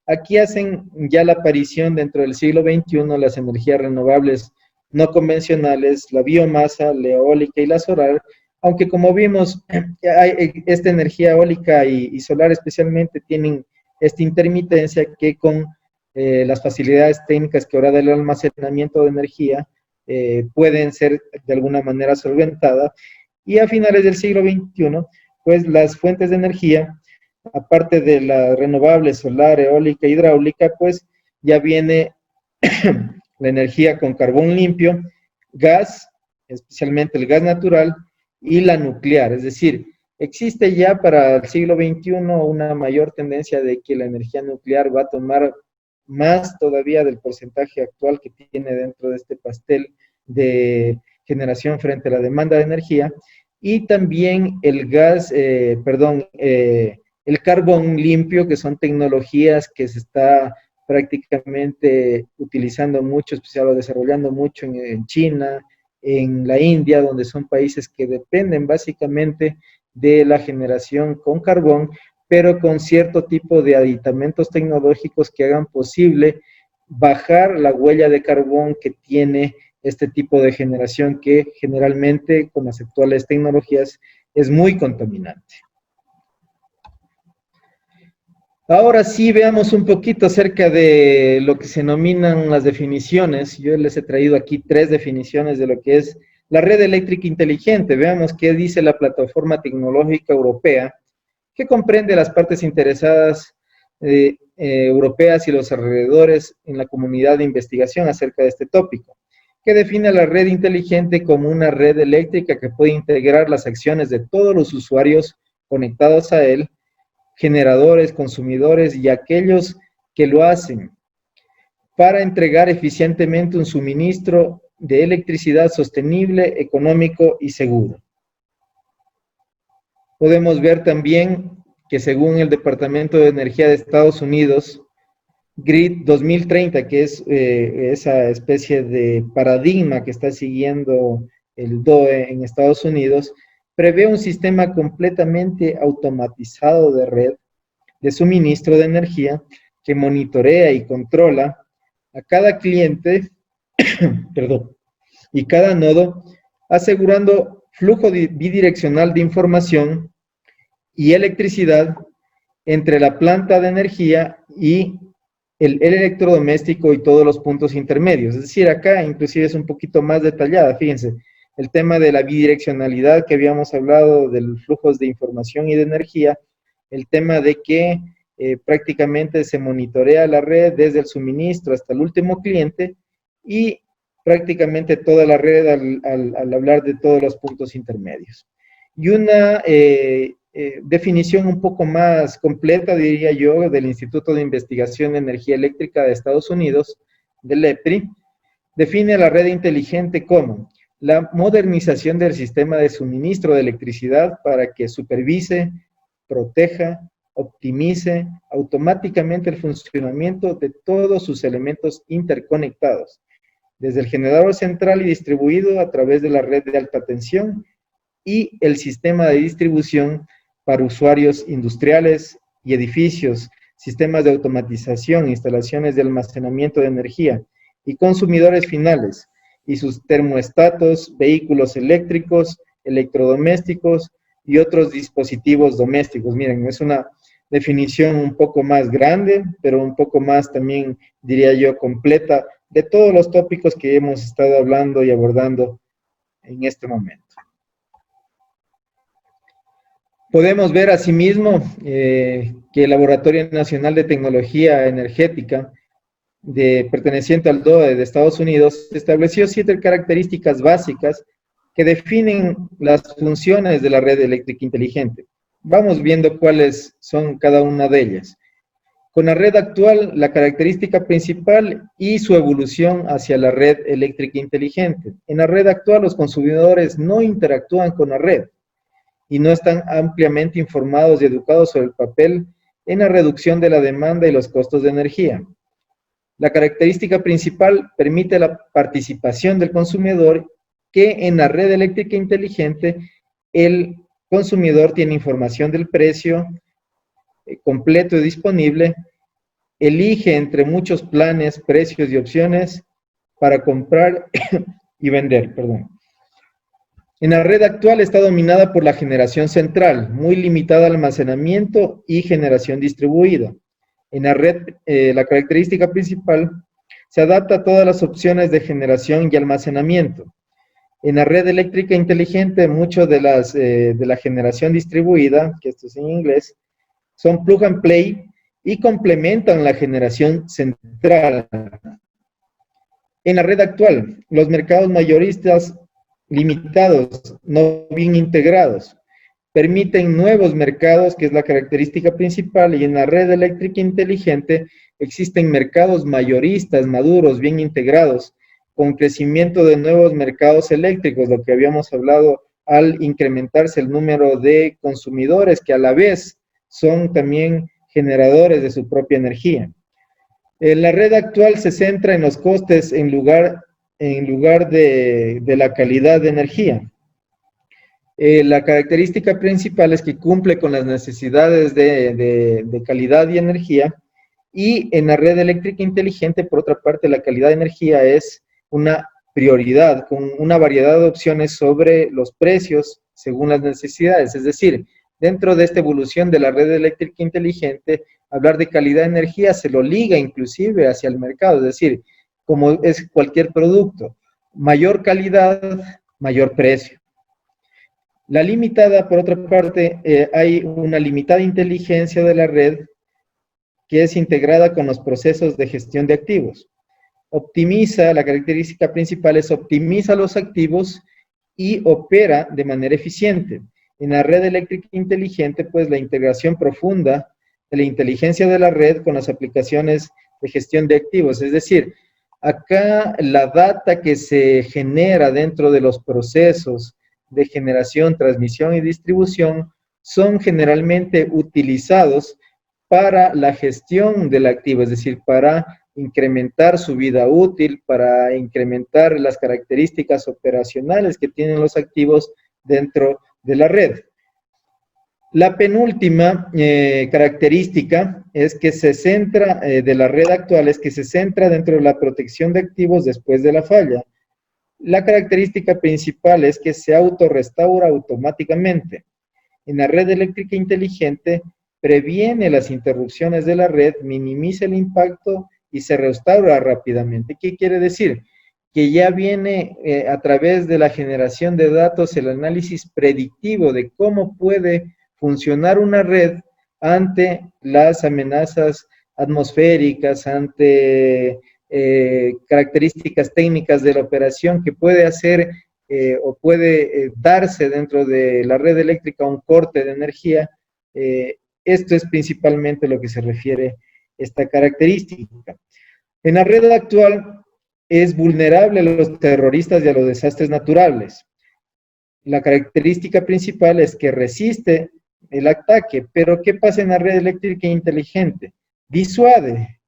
Aquí hacen ya la aparición dentro del siglo XXI las energías renovables no convencionales, la biomasa, la eólica y la solar, aunque como vimos, esta energía eólica y solar especialmente tienen esta intermitencia que con las facilidades técnicas que ahora da el almacenamiento de energía pueden ser de alguna manera solventadas. Y a finales del siglo XXI, pues las fuentes de energía aparte de la renovable, solar, eólica, hidráulica, pues ya viene la energía con carbón limpio, gas, especialmente el gas natural, y la nuclear. Es decir, existe ya para el siglo XXI una mayor tendencia de que la energía nuclear va a tomar más todavía del porcentaje actual que tiene dentro de este pastel de generación frente a la demanda de energía, y también el gas, el carbón limpio, que son tecnologías que se está prácticamente utilizando mucho, especialmente o desarrollando mucho en China, en la India, donde son países que dependen básicamente de la generación con carbón, pero con cierto tipo de aditamentos tecnológicos que hagan posible bajar la huella de carbón que tiene este tipo de generación, que generalmente con las actuales tecnologías es muy contaminante. Ahora sí, veamos un poquito acerca de lo que se denominan las definiciones. Yo les he traído aquí 3 definiciones de lo que es la red eléctrica inteligente. Veamos qué dice la Plataforma Tecnológica Europea, que comprende las partes interesadas europeas y los alrededores en la comunidad de investigación acerca de este tópico, que define a la red inteligente como una red eléctrica que puede integrar las acciones de todos los usuarios conectados a él, generadores, consumidores y aquellos que lo hacen, para entregar eficientemente un suministro de electricidad sostenible, económico y seguro. Podemos ver también que según el Departamento de Energía de Estados Unidos, Grid 2030, que es esa especie de paradigma que está siguiendo el DOE en Estados Unidos, prevé un sistema completamente automatizado de red de suministro de energía que monitorea y controla a cada cliente y cada nodo, asegurando flujo bidireccional de información y electricidad entre la planta de energía y el electrodoméstico y todos los puntos intermedios. Es decir, acá inclusive es un poquito más detallada, fíjense, el tema de la bidireccionalidad que habíamos hablado, de los flujos de información y de energía, el tema de que prácticamente se monitorea la red desde el suministro hasta el último cliente, y prácticamente toda la red al hablar de todos los puntos intermedios. Y una definición un poco más completa, diría yo, del Instituto de Investigación de Energía Eléctrica de Estados Unidos, del EPRI, define a la red inteligente como la modernización del sistema de suministro de electricidad para que supervise, proteja, optimice automáticamente el funcionamiento de todos sus elementos interconectados, desde el generador central y distribuido a través de la red de alta tensión y el sistema de distribución para usuarios industriales y edificios, sistemas de automatización, instalaciones de almacenamiento de energía y consumidores finales, y sus termostatos, vehículos eléctricos, electrodomésticos y otros dispositivos domésticos. Miren, es una definición un poco más grande, pero un poco más también, diría yo, completa de todos los tópicos que hemos estado hablando y abordando en este momento. Podemos ver asimismo que el Laboratorio Nacional de Tecnología Energética, perteneciente al DOE de Estados Unidos, estableció 7 características básicas que definen las funciones de la red eléctrica inteligente. Vamos viendo cuáles son cada una de ellas. Con la red actual, la característica principal y su evolución hacia la red eléctrica inteligente. En la red actual, los consumidores no interactúan con la red y no están ampliamente informados y educados sobre el papel en la reducción de la demanda y los costos de energía. La característica principal permite la participación del consumidor, que en la red eléctrica inteligente el consumidor tiene información del precio completo y disponible, elige entre muchos planes, precios y opciones para comprar y vender, En la red actual está dominada por la generación central, muy limitada al almacenamiento y generación distribuida. En la red, la característica principal se adapta a todas las opciones de generación y almacenamiento. En la red eléctrica inteligente, mucho de la generación distribuida, que esto es en inglés, son plug and play y complementan la generación central. En la red actual, los mercados mayoristas limitados, no bien integrados, permiten nuevos mercados, que es la característica principal, y en la red eléctrica inteligente existen mercados mayoristas, maduros, bien integrados, con crecimiento de nuevos mercados eléctricos, lo que habíamos hablado al incrementarse el número de consumidores, que a la vez son también generadores de su propia energía. La red actual se centra en los costes en lugar de la calidad de energía. La característica principal es que cumple con las necesidades de calidad y energía, y en la red eléctrica inteligente, por otra parte, la calidad de energía es una prioridad, con una variedad de opciones sobre los precios según las necesidades. Es decir, dentro de esta evolución de la red eléctrica inteligente, hablar de calidad de energía se lo liga inclusive hacia el mercado, es decir, como es cualquier producto, mayor calidad, mayor precio. La limitada, por otra parte, hay una limitada inteligencia de la red que es integrada con los procesos de gestión de activos. Optimiza, la característica principal es optimiza los activos y opera de manera eficiente. En la red eléctrica inteligente, pues la integración profunda de la inteligencia de la red con las aplicaciones de gestión de activos. Es decir, acá la data que se genera dentro de los procesos de generación, transmisión y distribución son generalmente utilizados para la gestión del activo, es decir, para incrementar su vida útil, para incrementar las características operacionales que tienen los activos dentro de la red. La penúltima característica es que se centra, de la red actual, es que se centra dentro de la protección de activos después de la falla. La característica principal es que se autorrestaura automáticamente. En la red eléctrica inteligente, previene las interrupciones de la red, minimiza el impacto y se restaura rápidamente. ¿Qué quiere decir? Que ya viene a través de la generación de datos el análisis predictivo de cómo puede funcionar una red ante las amenazas atmosféricas, ante características técnicas de la operación que puede hacer o puede darse dentro de la red eléctrica un corte de energía. Esto es principalmente lo que se refiere a esta característica. En la red actual es vulnerable a los terroristas y a los desastres naturales. La característica principal es que resiste el ataque, pero ¿qué pasa en la red eléctrica inteligente? Disuade,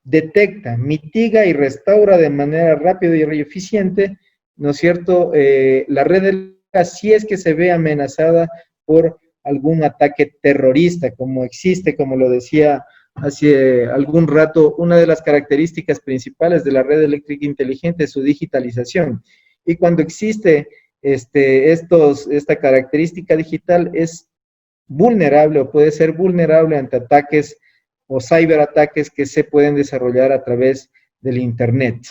detecta, mitiga y restaura de manera rápida y eficiente, ¿no es cierto?, la red eléctrica, si es que se ve amenazada por algún ataque terrorista, como existe, como lo decía hace algún rato, una de las características principales de la red eléctrica inteligente es su digitalización. Y cuando existe esta característica digital, es vulnerable o puede ser vulnerable ante ataques o ciberataques que se pueden desarrollar a través del Internet.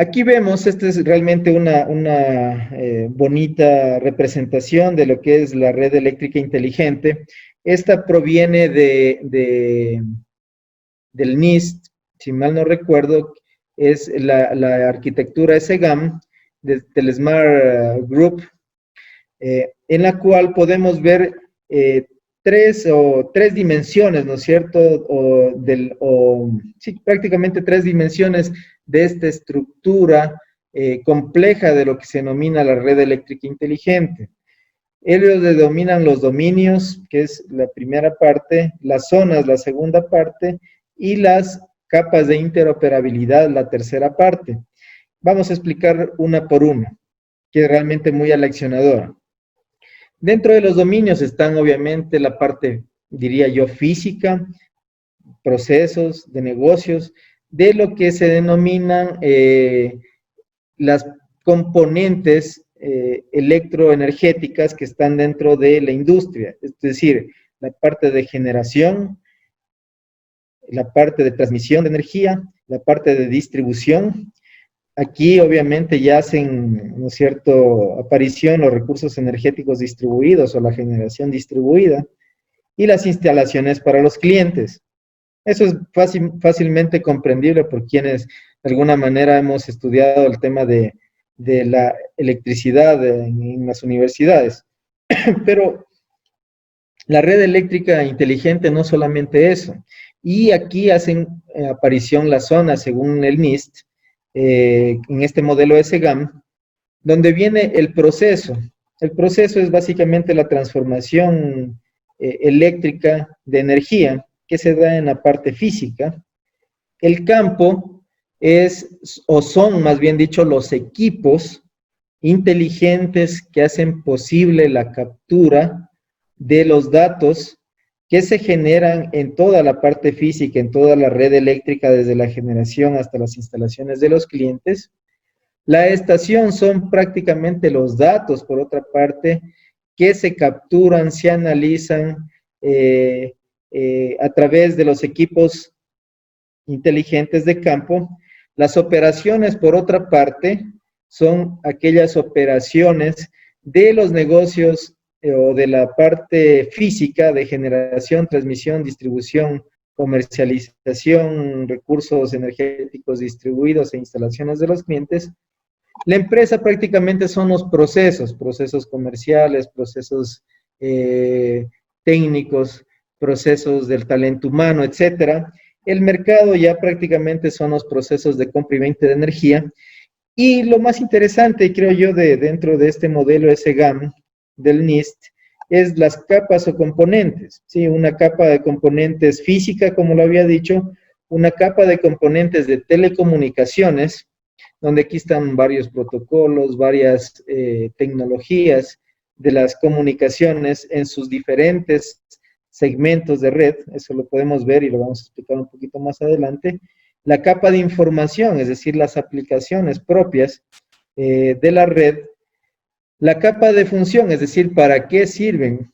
Aquí vemos, esta es realmente una bonita representación de lo que es la red eléctrica inteligente. Esta proviene del NIST, si mal no recuerdo, es la arquitectura SGAM del Smart Group, en la cual podemos ver tres dimensiones, ¿no es cierto? Sí, prácticamente tres dimensiones de esta estructura compleja de lo que se denomina la red eléctrica inteligente. Ellos denominan los dominios, que es la primera parte, las zonas, la segunda parte, y las capas de interoperabilidad, la tercera parte. Vamos a explicar una por una, que es realmente muy aleccionadora. Dentro de los dominios están obviamente la parte, diría yo, física, procesos, de negocios, de lo que se denominan las componentes electroenergéticas que están dentro de la industria, es decir, la parte de generación, la parte de transmisión de energía, la parte de distribución, aquí obviamente ya hacen, ¿no es cierto?, aparición los recursos energéticos distribuidos o la generación distribuida y las instalaciones para los clientes. Eso es fácilmente comprendible por quienes de alguna manera hemos estudiado el tema de la electricidad en las universidades. Pero la red eléctrica inteligente no solamente eso. Y aquí hacen aparición las zonas, según el NIST, en este modelo SGAM, donde viene el proceso. El proceso es básicamente la transformación eléctrica de energía que se da en la parte física. El campo es, o son más bien dicho, los equipos inteligentes que hacen posible la captura de los datos que se generan en toda la parte física, en toda la red eléctrica, desde la generación hasta las instalaciones de los clientes. La estación son prácticamente los datos, por otra parte, que se capturan, se analizan a través de los equipos inteligentes de campo. Las operaciones, por otra parte, son aquellas operaciones de los negocios o de la parte física de generación, transmisión, distribución, comercialización, recursos energéticos distribuidos e instalaciones de los clientes. La empresa prácticamente son los procesos comerciales, procesos técnicos, procesos del talento humano, etcétera. El mercado ya prácticamente son los procesos de compra y venta de energía. Y lo más interesante, creo yo, dentro de este modelo SGAM del NIST, es las capas o componentes, ¿sí? Una capa de componentes física, como lo había dicho, una capa de componentes de telecomunicaciones, donde aquí están varios protocolos, varias tecnologías de las comunicaciones en sus diferentes segmentos de red, eso lo podemos ver y lo vamos a explicar un poquito más adelante. La capa de información, es decir, las aplicaciones propias de la red. La capa de función, es decir, para qué sirven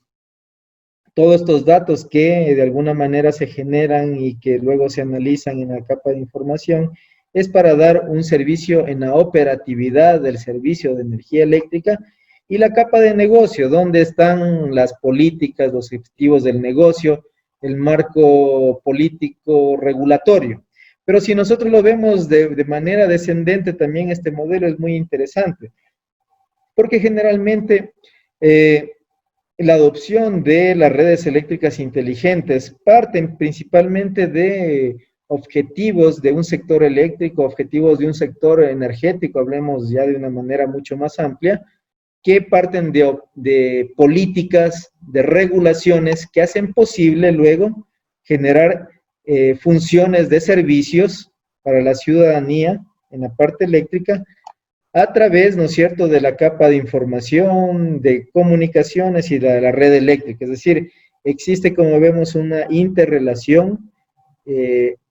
todos estos datos que de alguna manera se generan y que luego se analizan en la capa de información, es para dar un servicio en la operatividad del servicio de energía eléctrica. Y la capa de negocio, donde están las políticas, los objetivos del negocio, el marco político regulatorio. Pero si nosotros lo vemos de manera descendente, también este modelo es muy interesante, porque generalmente la adopción de las redes eléctricas inteligentes parten principalmente de objetivos de un sector eléctrico, objetivos de un sector energético, hablemos ya de una manera mucho más amplia, que parten de políticas, de regulaciones que hacen posible luego generar funciones de servicios para la ciudadanía en la parte eléctrica a través, ¿no es cierto?, de la capa de información, de comunicaciones y de la red eléctrica. Es decir, existe, como vemos, una interrelación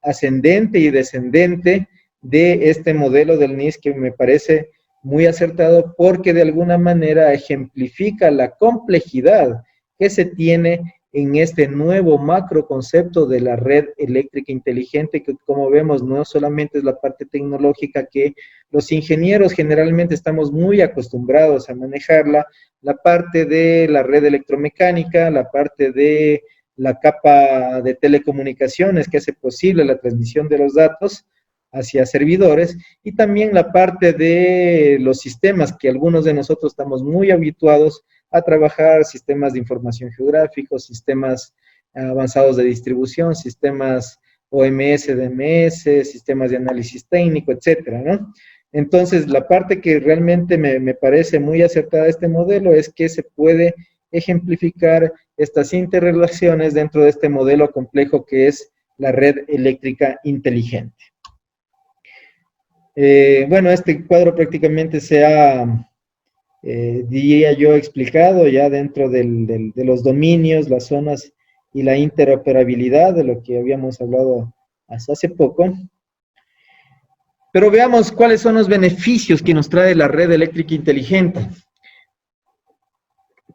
ascendente y descendente de este modelo del NIST que me parece muy acertado porque de alguna manera ejemplifica la complejidad que se tiene en este nuevo macro concepto de la red eléctrica inteligente, que como vemos no solamente es la parte tecnológica que los ingenieros generalmente estamos muy acostumbrados a manejarla, la parte de la red electromecánica, la parte de la capa de telecomunicaciones que hace posible la transmisión de los datos hacia servidores, y también la parte de los sistemas que algunos de nosotros estamos muy habituados a trabajar, sistemas de información geográficos, sistemas avanzados de distribución, sistemas OMS, DMS, sistemas de análisis técnico, etcétera, ¿no? Entonces, la parte que realmente me parece muy acertada de este modelo es que se puede ejemplificar estas interrelaciones dentro de este modelo complejo que es la red eléctrica inteligente. Bueno, este cuadro prácticamente se ha, diría yo, explicado ya dentro de los dominios, las zonas y la interoperabilidad de lo que habíamos hablado hasta hace poco. Pero veamos cuáles son los beneficios que nos trae la red eléctrica inteligente.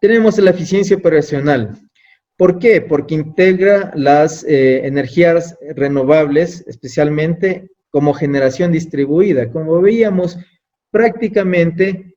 Tenemos la eficiencia operacional. ¿Por qué? Porque integra las energías renovables, especialmente como generación distribuida. Como veíamos, prácticamente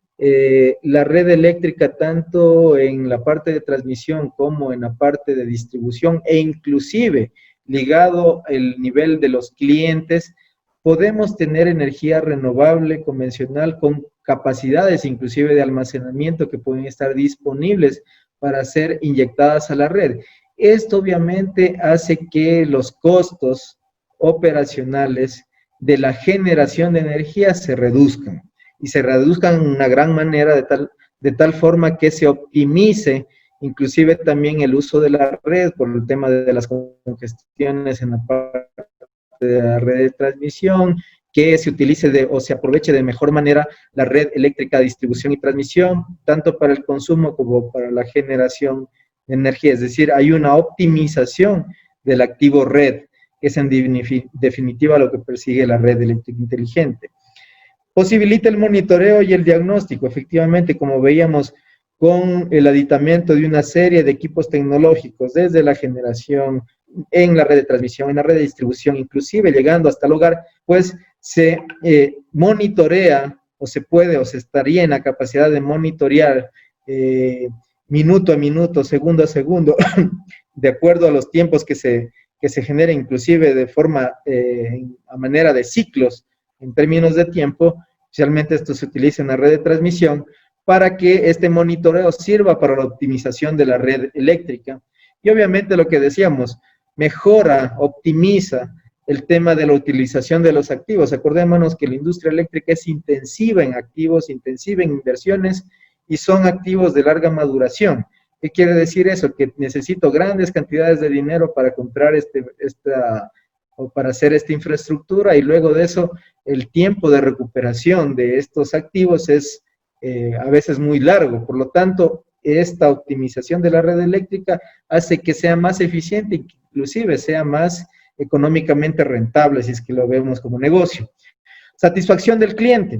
la red eléctrica, tanto en la parte de transmisión como en la parte de distribución, e inclusive ligado el nivel de los clientes, podemos tener energía renovable convencional con capacidades inclusive de almacenamiento que pueden estar disponibles para ser inyectadas a la red. Esto obviamente hace que los costos operacionales de la generación de energía se reduzcan, y se reduzcan de una gran manera de tal forma que se optimice inclusive también el uso de la red por el tema de las congestiones en la parte de la red de transmisión, que se utilice o se aproveche de mejor manera la red eléctrica de distribución y transmisión, tanto para el consumo como para la generación de energía. Es decir, hay una optimización del activo red, que es en definitiva lo que persigue la red eléctrica inteligente. Posibilita el monitoreo y el diagnóstico, efectivamente, como veíamos, con el aditamiento de una serie de equipos tecnológicos, desde la generación, en la red de transmisión, en la red de distribución, inclusive llegando hasta el hogar, pues se monitorea, o se puede, o se estaría en la capacidad de monitorear minuto a minuto, segundo a segundo, de acuerdo a los tiempos que se generen, inclusive de forma, a manera de ciclos, en términos de tiempo, especialmente esto se utiliza en la red de transmisión, para que este monitoreo sirva para la optimización de la red eléctrica. Y obviamente lo que decíamos, mejora, optimiza el tema de la utilización de los activos. Acordémonos que la industria eléctrica es intensiva en activos, intensiva en inversiones, y son activos de larga maduración. ¿Qué quiere decir eso? Que necesito grandes cantidades de dinero para comprar o para hacer esta infraestructura, y luego de eso el tiempo de recuperación de estos activos es a veces muy largo. Por lo tanto, esta optimización de la red eléctrica hace que sea más eficiente e inclusive sea más económicamente rentable, si es que lo vemos como negocio. Satisfacción del cliente.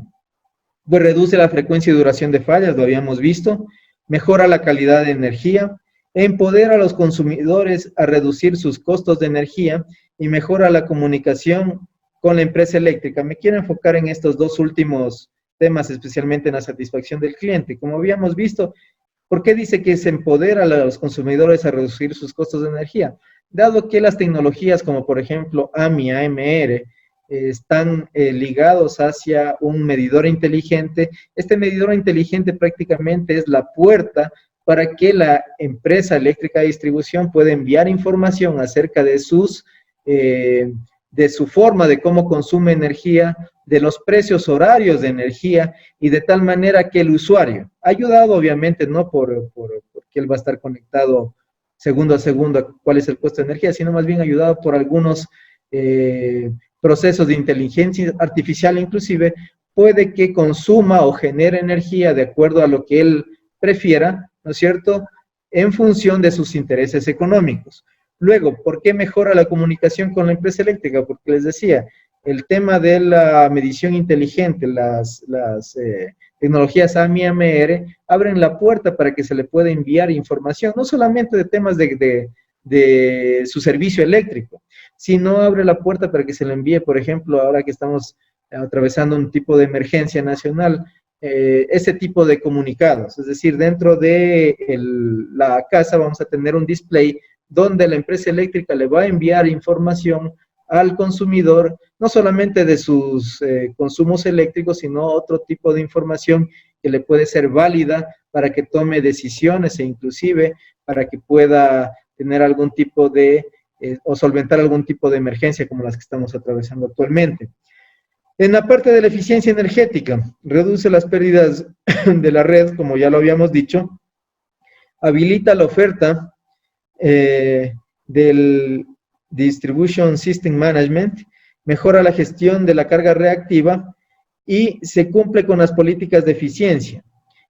Pues reduce la frecuencia y duración de fallas, lo habíamos visto, mejora la calidad de energía, empodera a los consumidores a reducir sus costos de energía y mejora la comunicación con la empresa eléctrica. Me quiero enfocar en estos dos últimos temas, especialmente en la satisfacción del cliente. Como habíamos visto, ¿por qué dice que se empodera a los consumidores a reducir sus costos de energía? Dado que las tecnologías como por ejemplo AMI, AMR, están ligados hacia un medidor inteligente. Este medidor inteligente prácticamente es la puerta para que la empresa eléctrica de distribución pueda enviar información acerca de su forma de cómo consume energía, de los precios horarios de energía, y de tal manera que el usuario, ayudado obviamente no porque él va a estar conectado segundo a segundo a cuál es el costo de energía, sino más bien ayudado por algunos procesos de inteligencia artificial inclusive, puede que consuma o genere energía de acuerdo a lo que él prefiera, ¿no es cierto?, en función de sus intereses económicos. Luego, ¿por qué mejora la comunicación con la empresa eléctrica? Porque les decía, el tema de la medición inteligente, las tecnologías AMI-AMR, abren la puerta para que se le pueda enviar información, no solamente de temas de su servicio eléctrico, sino abre la puerta para que se le envíe, por ejemplo, ahora que estamos atravesando un tipo de emergencia nacional, ese tipo de comunicados. Es decir, dentro de la casa vamos a tener un display donde la empresa eléctrica le va a enviar información al consumidor, no solamente de sus consumos eléctricos, sino otro tipo de información que le puede ser válida para que tome decisiones e inclusive para que pueda tener algún tipo de, o solventar algún tipo de emergencia como las que estamos atravesando actualmente. En la parte de la eficiencia energética, reduce las pérdidas de la red, como ya lo habíamos dicho, habilita la oferta del Distribution System Management, mejora la gestión de la carga reactiva y se cumple con las políticas de eficiencia.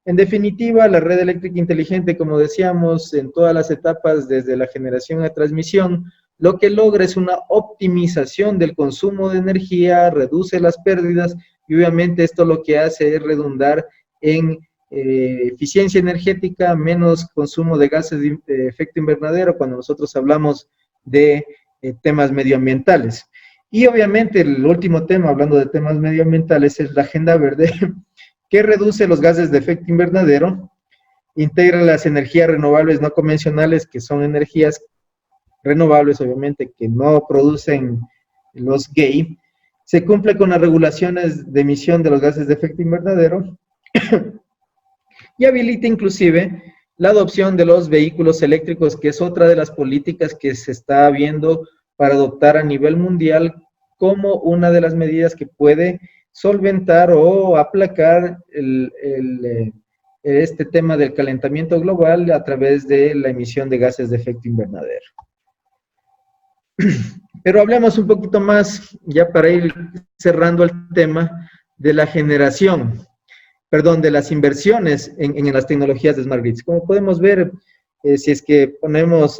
En definitiva, la red eléctrica inteligente, como decíamos, en todas las etapas, desde la generación a transmisión, lo que logra es una optimización del consumo de energía, reduce las pérdidas y obviamente esto lo que hace es redundar en eficiencia energética, menos consumo de gases de efecto invernadero cuando nosotros hablamos de temas medioambientales. Y obviamente el último tema, hablando de temas medioambientales, es la Agenda Verde, que reduce los gases de efecto invernadero, integra las energías renovables no convencionales, que son energías renovables, obviamente, que no producen los GEI, se cumple con las regulaciones de emisión de los gases de efecto invernadero y habilita inclusive la adopción de los vehículos eléctricos, que es otra de las políticas que se está viendo para adoptar a nivel mundial como una de las medidas que puede solventar o aplacar este tema del calentamiento global a través de la emisión de gases de efecto invernadero. Pero hablemos un poquito más, ya para ir cerrando el tema, de la generación, perdón, de las inversiones en las tecnologías de Smart Grids. Como podemos ver, si es que ponemos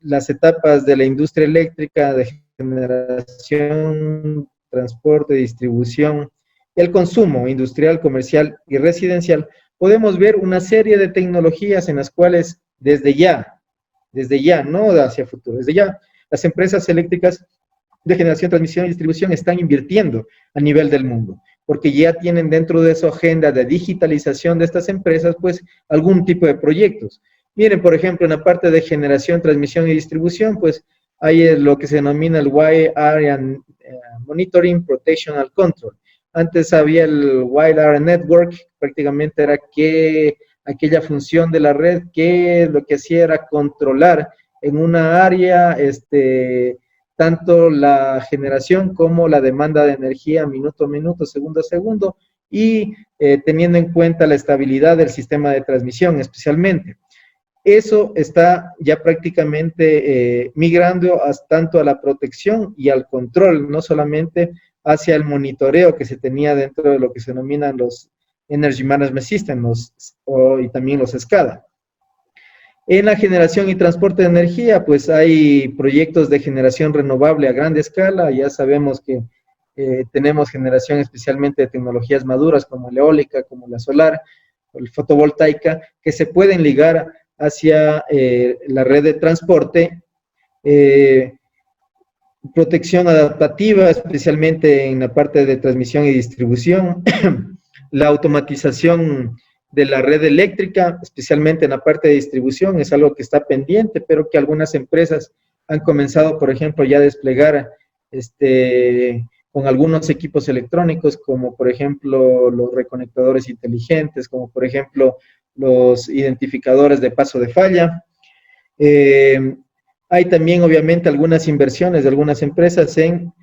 las etapas de la industria eléctrica, de generación, transporte, distribución, el consumo industrial, comercial y residencial, podemos ver una serie de tecnologías en las cuales desde ya, no hacia futuro, desde ya, las empresas eléctricas de generación, transmisión y distribución están invirtiendo a nivel del mundo, porque ya tienen dentro de su agenda de digitalización de estas empresas, pues, algún tipo de proyectos. Miren, por ejemplo, en la parte de generación, transmisión y distribución, pues, hay lo que se denomina el Wide Area Monitoring, Protection and Control. Antes había el Wide Area Network, prácticamente era que aquella función de la red que lo que hacía era controlar en una área tanto la generación como la demanda de energía minuto a minuto, segundo a segundo, y teniendo en cuenta la estabilidad del sistema de transmisión especialmente. Eso está ya prácticamente migrando tanto a la protección y al control, no solamente hacia el monitoreo que se tenía dentro de lo que se denominan los Energy Management Systems y también los SCADA. En la generación y transporte de energía, pues hay proyectos de generación renovable a gran escala. Ya sabemos que tenemos generación especialmente de tecnologías maduras como la eólica, como la solar, o la fotovoltaica, que se pueden ligar hacia la red de transporte, protección adaptativa, especialmente en la parte de transmisión y distribución, la automatización de la red eléctrica, especialmente en la parte de distribución, es algo que está pendiente, pero que algunas empresas han comenzado, por ejemplo, ya a desplegar con algunos equipos electrónicos, como por ejemplo los reconectadores inteligentes, como por ejemplo los identificadores de paso de falla. Hay también, obviamente, algunas inversiones de algunas empresas en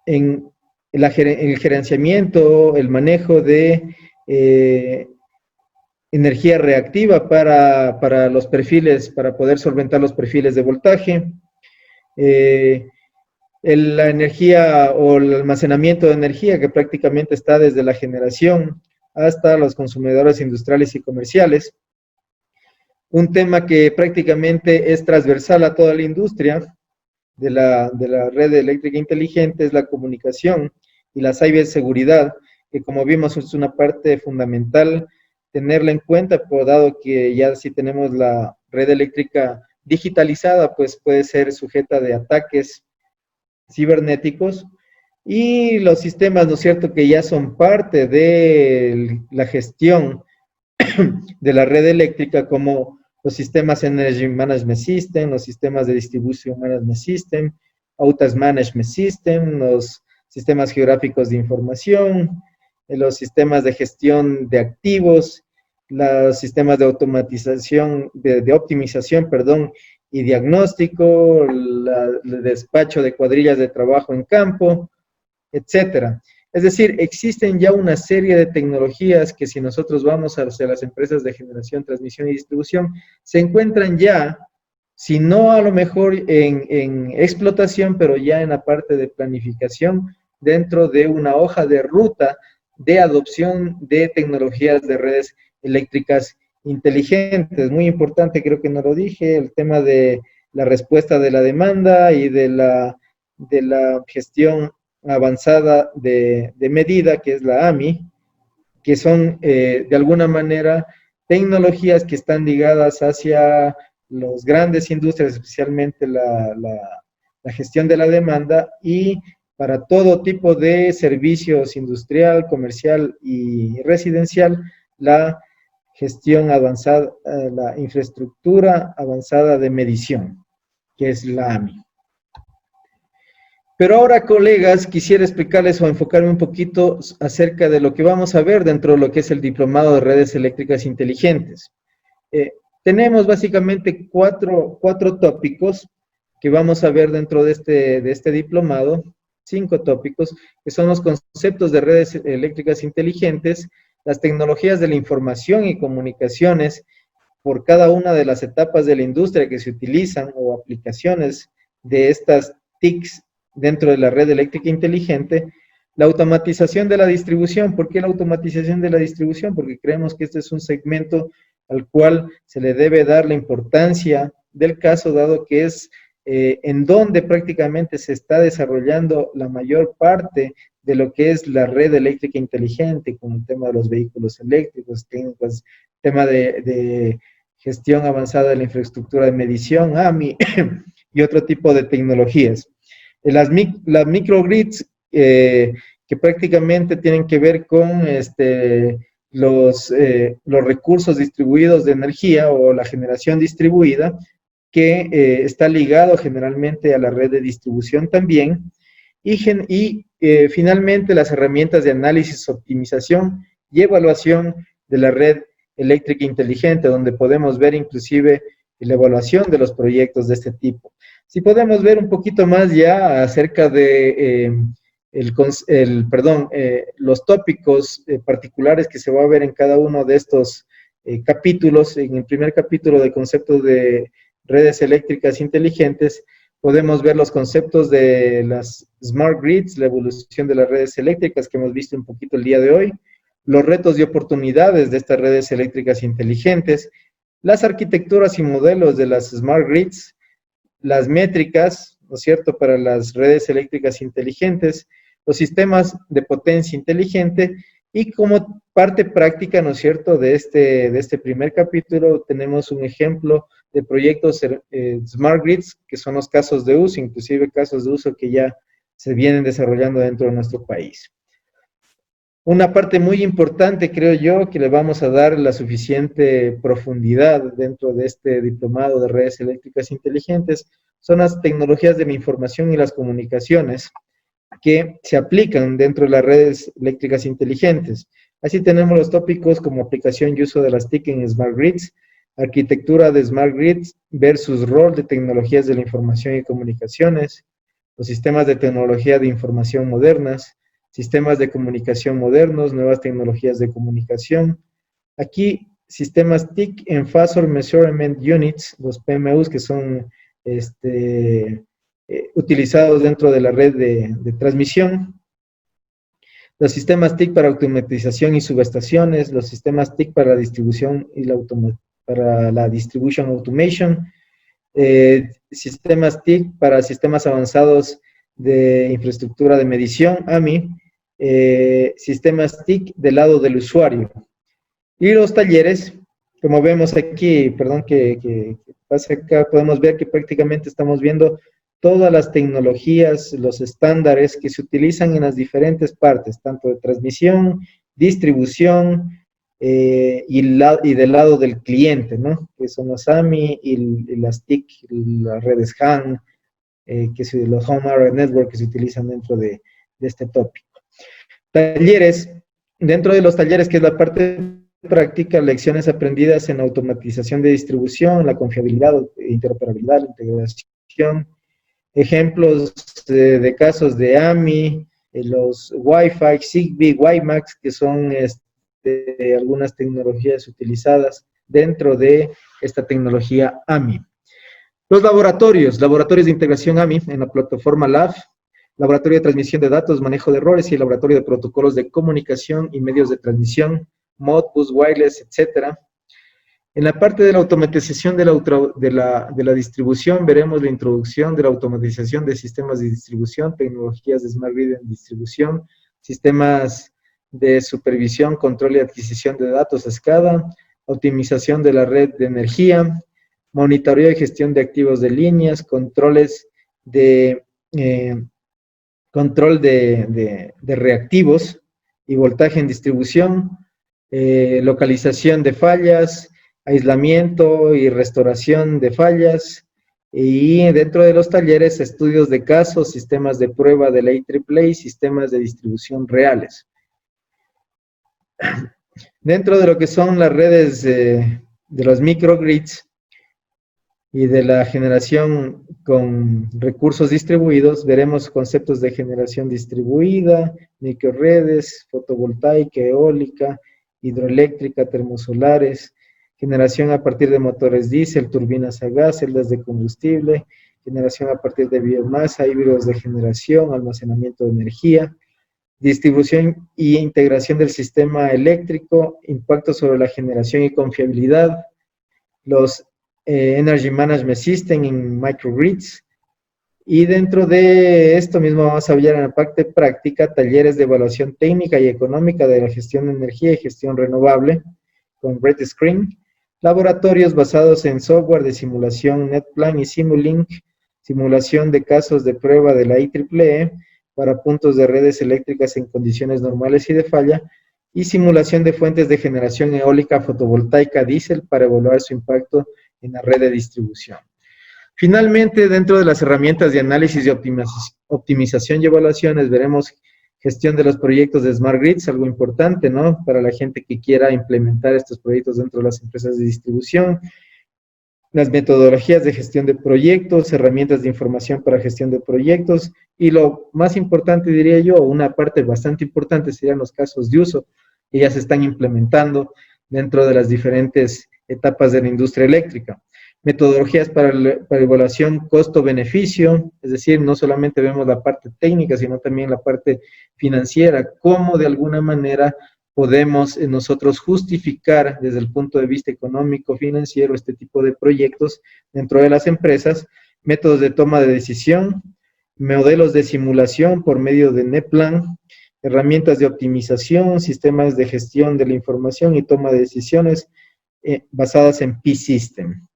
el gerenciamiento, el manejo de energía reactiva para los perfiles, para poder solventar los perfiles de voltaje. La energía o el almacenamiento de energía, que prácticamente está desde la generación hasta los consumidores industriales y comerciales. Un tema que prácticamente es transversal a toda la industria de la red eléctrica inteligente es la comunicación y la ciberseguridad, que como vimos es una parte fundamental tenerla en cuenta, dado que ya si tenemos la red eléctrica digitalizada, pues puede ser sujeta de ataques cibernéticos, y los sistemas, ¿no es cierto?, que ya son parte de la gestión de la red eléctrica, como los sistemas Energy Management System, los sistemas de Distribution Management System, Outage Management System, los sistemas geográficos de información, los sistemas de gestión de activos, los sistemas de automatización, de optimización, perdón, y diagnóstico, el despacho de cuadrillas de trabajo en campo, etcétera. Es decir, existen ya una serie de tecnologías que si nosotros vamos hacia las empresas de generación, transmisión y distribución, se encuentran ya, si no a lo mejor en explotación, pero ya en la parte de planificación, dentro de una hoja de ruta de adopción de tecnologías de redes eléctricas inteligentes. Muy importante, creo que no lo dije, el tema de la respuesta de la demanda y de la gestión avanzada de medida, que es la AMI, que son de alguna manera tecnologías que están ligadas hacia las grandes industrias, especialmente la gestión de la demanda y para todo tipo de servicios industrial, comercial y residencial, la gestión avanzada, la infraestructura avanzada de medición, que es la AMI. Pero ahora, colegas, quisiera explicarles o enfocarme un poquito acerca de lo que vamos a ver dentro de lo que es el Diplomado de Redes Eléctricas Inteligentes. Tenemos básicamente cuatro tópicos que vamos a ver dentro de este diplomado, 5 tópicos, que son los conceptos de redes eléctricas inteligentes, las tecnologías de la información y comunicaciones por cada una de las etapas de la industria que se utilizan o aplicaciones de estas TICs dentro de la red eléctrica inteligente, la automatización de la distribución. ¿Por qué la automatización de la distribución? Porque creemos que este es un segmento al cual se le debe dar la importancia del caso, dado que es en donde prácticamente se está desarrollando la mayor parte de lo que es la red eléctrica inteligente, con el tema de los vehículos eléctricos, técnicos, tema de gestión avanzada de la infraestructura de medición, AMI, y otro tipo de tecnologías. Las microgrids, que prácticamente tienen que ver con los recursos distribuidos de energía o la generación distribuida, que está ligado generalmente a la red de distribución también, y finalmente las herramientas de análisis, optimización y evaluación de la red eléctrica inteligente, donde podemos ver inclusive la evaluación de los proyectos de este tipo. Si podemos ver un poquito más ya acerca de los tópicos particulares que se va a ver en cada uno de estos capítulos. En el primer capítulo de conceptos de redes eléctricas inteligentes, podemos ver los conceptos de las smart grids, la evolución de las redes eléctricas que hemos visto un poquito el día de hoy, los retos y oportunidades de estas redes eléctricas inteligentes, las arquitecturas y modelos de las smart grids, las métricas, ¿no es cierto?, para las redes eléctricas inteligentes, los sistemas de potencia inteligente, y como parte práctica, ¿no es cierto?, de este primer capítulo, tenemos un ejemplo de proyectos Smart Grids, que son los casos de uso, inclusive casos de uso que ya se vienen desarrollando dentro de nuestro país. Una parte muy importante, creo yo, que le vamos a dar la suficiente profundidad dentro de este diplomado de redes eléctricas inteligentes, son las tecnologías de la información y las comunicaciones que se aplican dentro de las redes eléctricas inteligentes. Así tenemos los tópicos como aplicación y uso de las TIC en Smart Grids, arquitectura de Smart Grids versus rol de tecnologías de la información y comunicaciones, los sistemas de tecnología de información modernas, sistemas de comunicación modernos, nuevas tecnologías de comunicación. Aquí, sistemas TIC en Phasor Measurement Units, los PMUs, que son utilizados dentro de la red de transmisión. Los sistemas TIC para automatización y subestaciones, los sistemas TIC para la distribución y para la distribution automation, sistemas TIC para sistemas avanzados de infraestructura de medición, AMI, sistemas TIC del lado del usuario. Y los talleres, como vemos aquí, perdón que pase acá, podemos ver que prácticamente estamos viendo todas las tecnologías, los estándares que se utilizan en las diferentes partes, tanto de transmisión, distribución y del lado del cliente, ¿no? Que son los AMI y las TIC, las redes HAN, los Home Area Network que se utilizan dentro de este tópico. Talleres, dentro de los talleres, que es la parte práctica, lecciones aprendidas en automatización de distribución, la confiabilidad, interoperabilidad, la integración, ejemplos de casos de AMI, los Wi-Fi, Zigbee, WiMAX, que son algunas tecnologías utilizadas dentro de esta tecnología AMI. Los laboratorios de integración AMI en la plataforma LAF, laboratorio de transmisión de datos, manejo de errores y laboratorio de protocolos de comunicación y medios de transmisión, Modbus, Wireless, etcétera. En la parte de la automatización de la distribución, veremos la introducción de la automatización de sistemas de distribución, tecnologías de Smart Grid en distribución, sistemas de supervisión, control y adquisición de datos a escala, optimización de la red de energía, monitoreo y gestión de activos de líneas, controles de control de reactivos y voltaje en distribución, localización de fallas, aislamiento y restauración de fallas, y dentro de los talleres, estudios de casos, sistemas de prueba de la IEEE y sistemas de distribución reales. Dentro de lo que son las redes de los microgrids y de la generación con recursos distribuidos, veremos conceptos de generación distribuida, microredes, fotovoltaica, eólica, hidroeléctrica, termosolares, generación a partir de motores diésel, turbinas a gas, celdas de combustible, generación a partir de biomasa, híbridos de generación, almacenamiento de energía, distribución y integración del sistema eléctrico, impacto sobre la generación y confiabilidad, los Energy Management System en microgrids, y dentro de esto mismo vamos a hablar en la parte práctica, talleres de evaluación técnica y económica de la gestión de energía y gestión renovable con Red Screen, laboratorios basados en software de simulación NetPlan y Simulink, simulación de casos de prueba de la IEEE para puntos de redes eléctricas en condiciones normales y de falla, y simulación de fuentes de generación eólica, fotovoltaica, diésel para evaluar su impacto en la red de distribución. Finalmente, dentro de las herramientas de análisis y optimización y evaluaciones, veremos gestión de los proyectos de Smart Grids, algo importante, ¿no? Para la gente que quiera implementar estos proyectos dentro de las empresas de distribución, las metodologías de gestión de proyectos, herramientas de información para gestión de proyectos, y lo más importante, diría yo, una parte bastante importante serían los casos de uso que ya se están implementando dentro de las diferentes etapas de la industria eléctrica. Metodologías para evaluación costo-beneficio, es decir, no solamente vemos la parte técnica, sino también la parte financiera, cómo de alguna manera podemos nosotros justificar desde el punto de vista económico, financiero, este tipo de proyectos dentro de las empresas, métodos de toma de decisión, modelos de simulación por medio de NetPlan, herramientas de optimización, sistemas de gestión de la información y toma de decisiones basadas en P-System.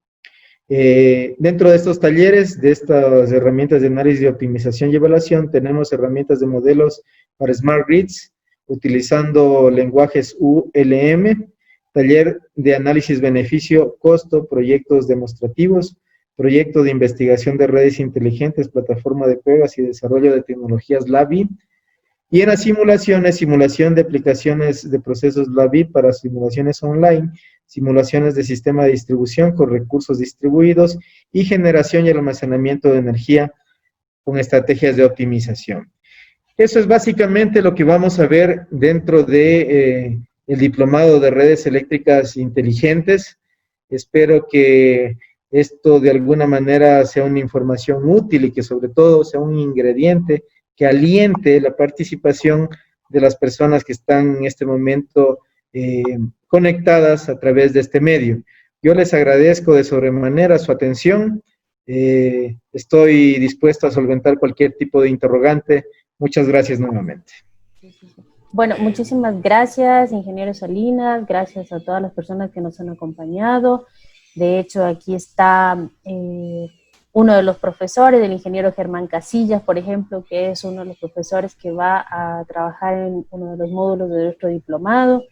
Dentro de estos talleres, de estas herramientas de análisis de optimización y evaluación, tenemos herramientas de modelos para Smart Grids, utilizando lenguajes ULM, taller de análisis beneficio-costo, proyectos demostrativos, proyecto de investigación de redes inteligentes, plataforma de pruebas y desarrollo de tecnologías LABI, y en las simulaciones, simulación de aplicaciones de procesos LABI para simulaciones online, simulaciones de sistema de distribución con recursos distribuidos y generación y almacenamiento de energía con estrategias de optimización. Eso es básicamente lo que vamos a ver dentro de el diplomado de redes eléctricas inteligentes. Espero que esto de alguna manera sea una información útil y que sobre todo sea un ingrediente que aliente la participación de las personas que están en este momento conectadas a través de este medio. Yo les agradezco de sobremanera su atención. Estoy dispuesto a solventar cualquier tipo de interrogante. Muchas gracias nuevamente.
Bueno, muchísimas gracias, ingeniero Salinas, gracias a todas las personas que nos han acompañado. De hecho, aquí está uno de los profesores, el ingeniero Germán Casillas, por ejemplo, que es uno de los profesores que va a trabajar en uno de los módulos de nuestro diplomado.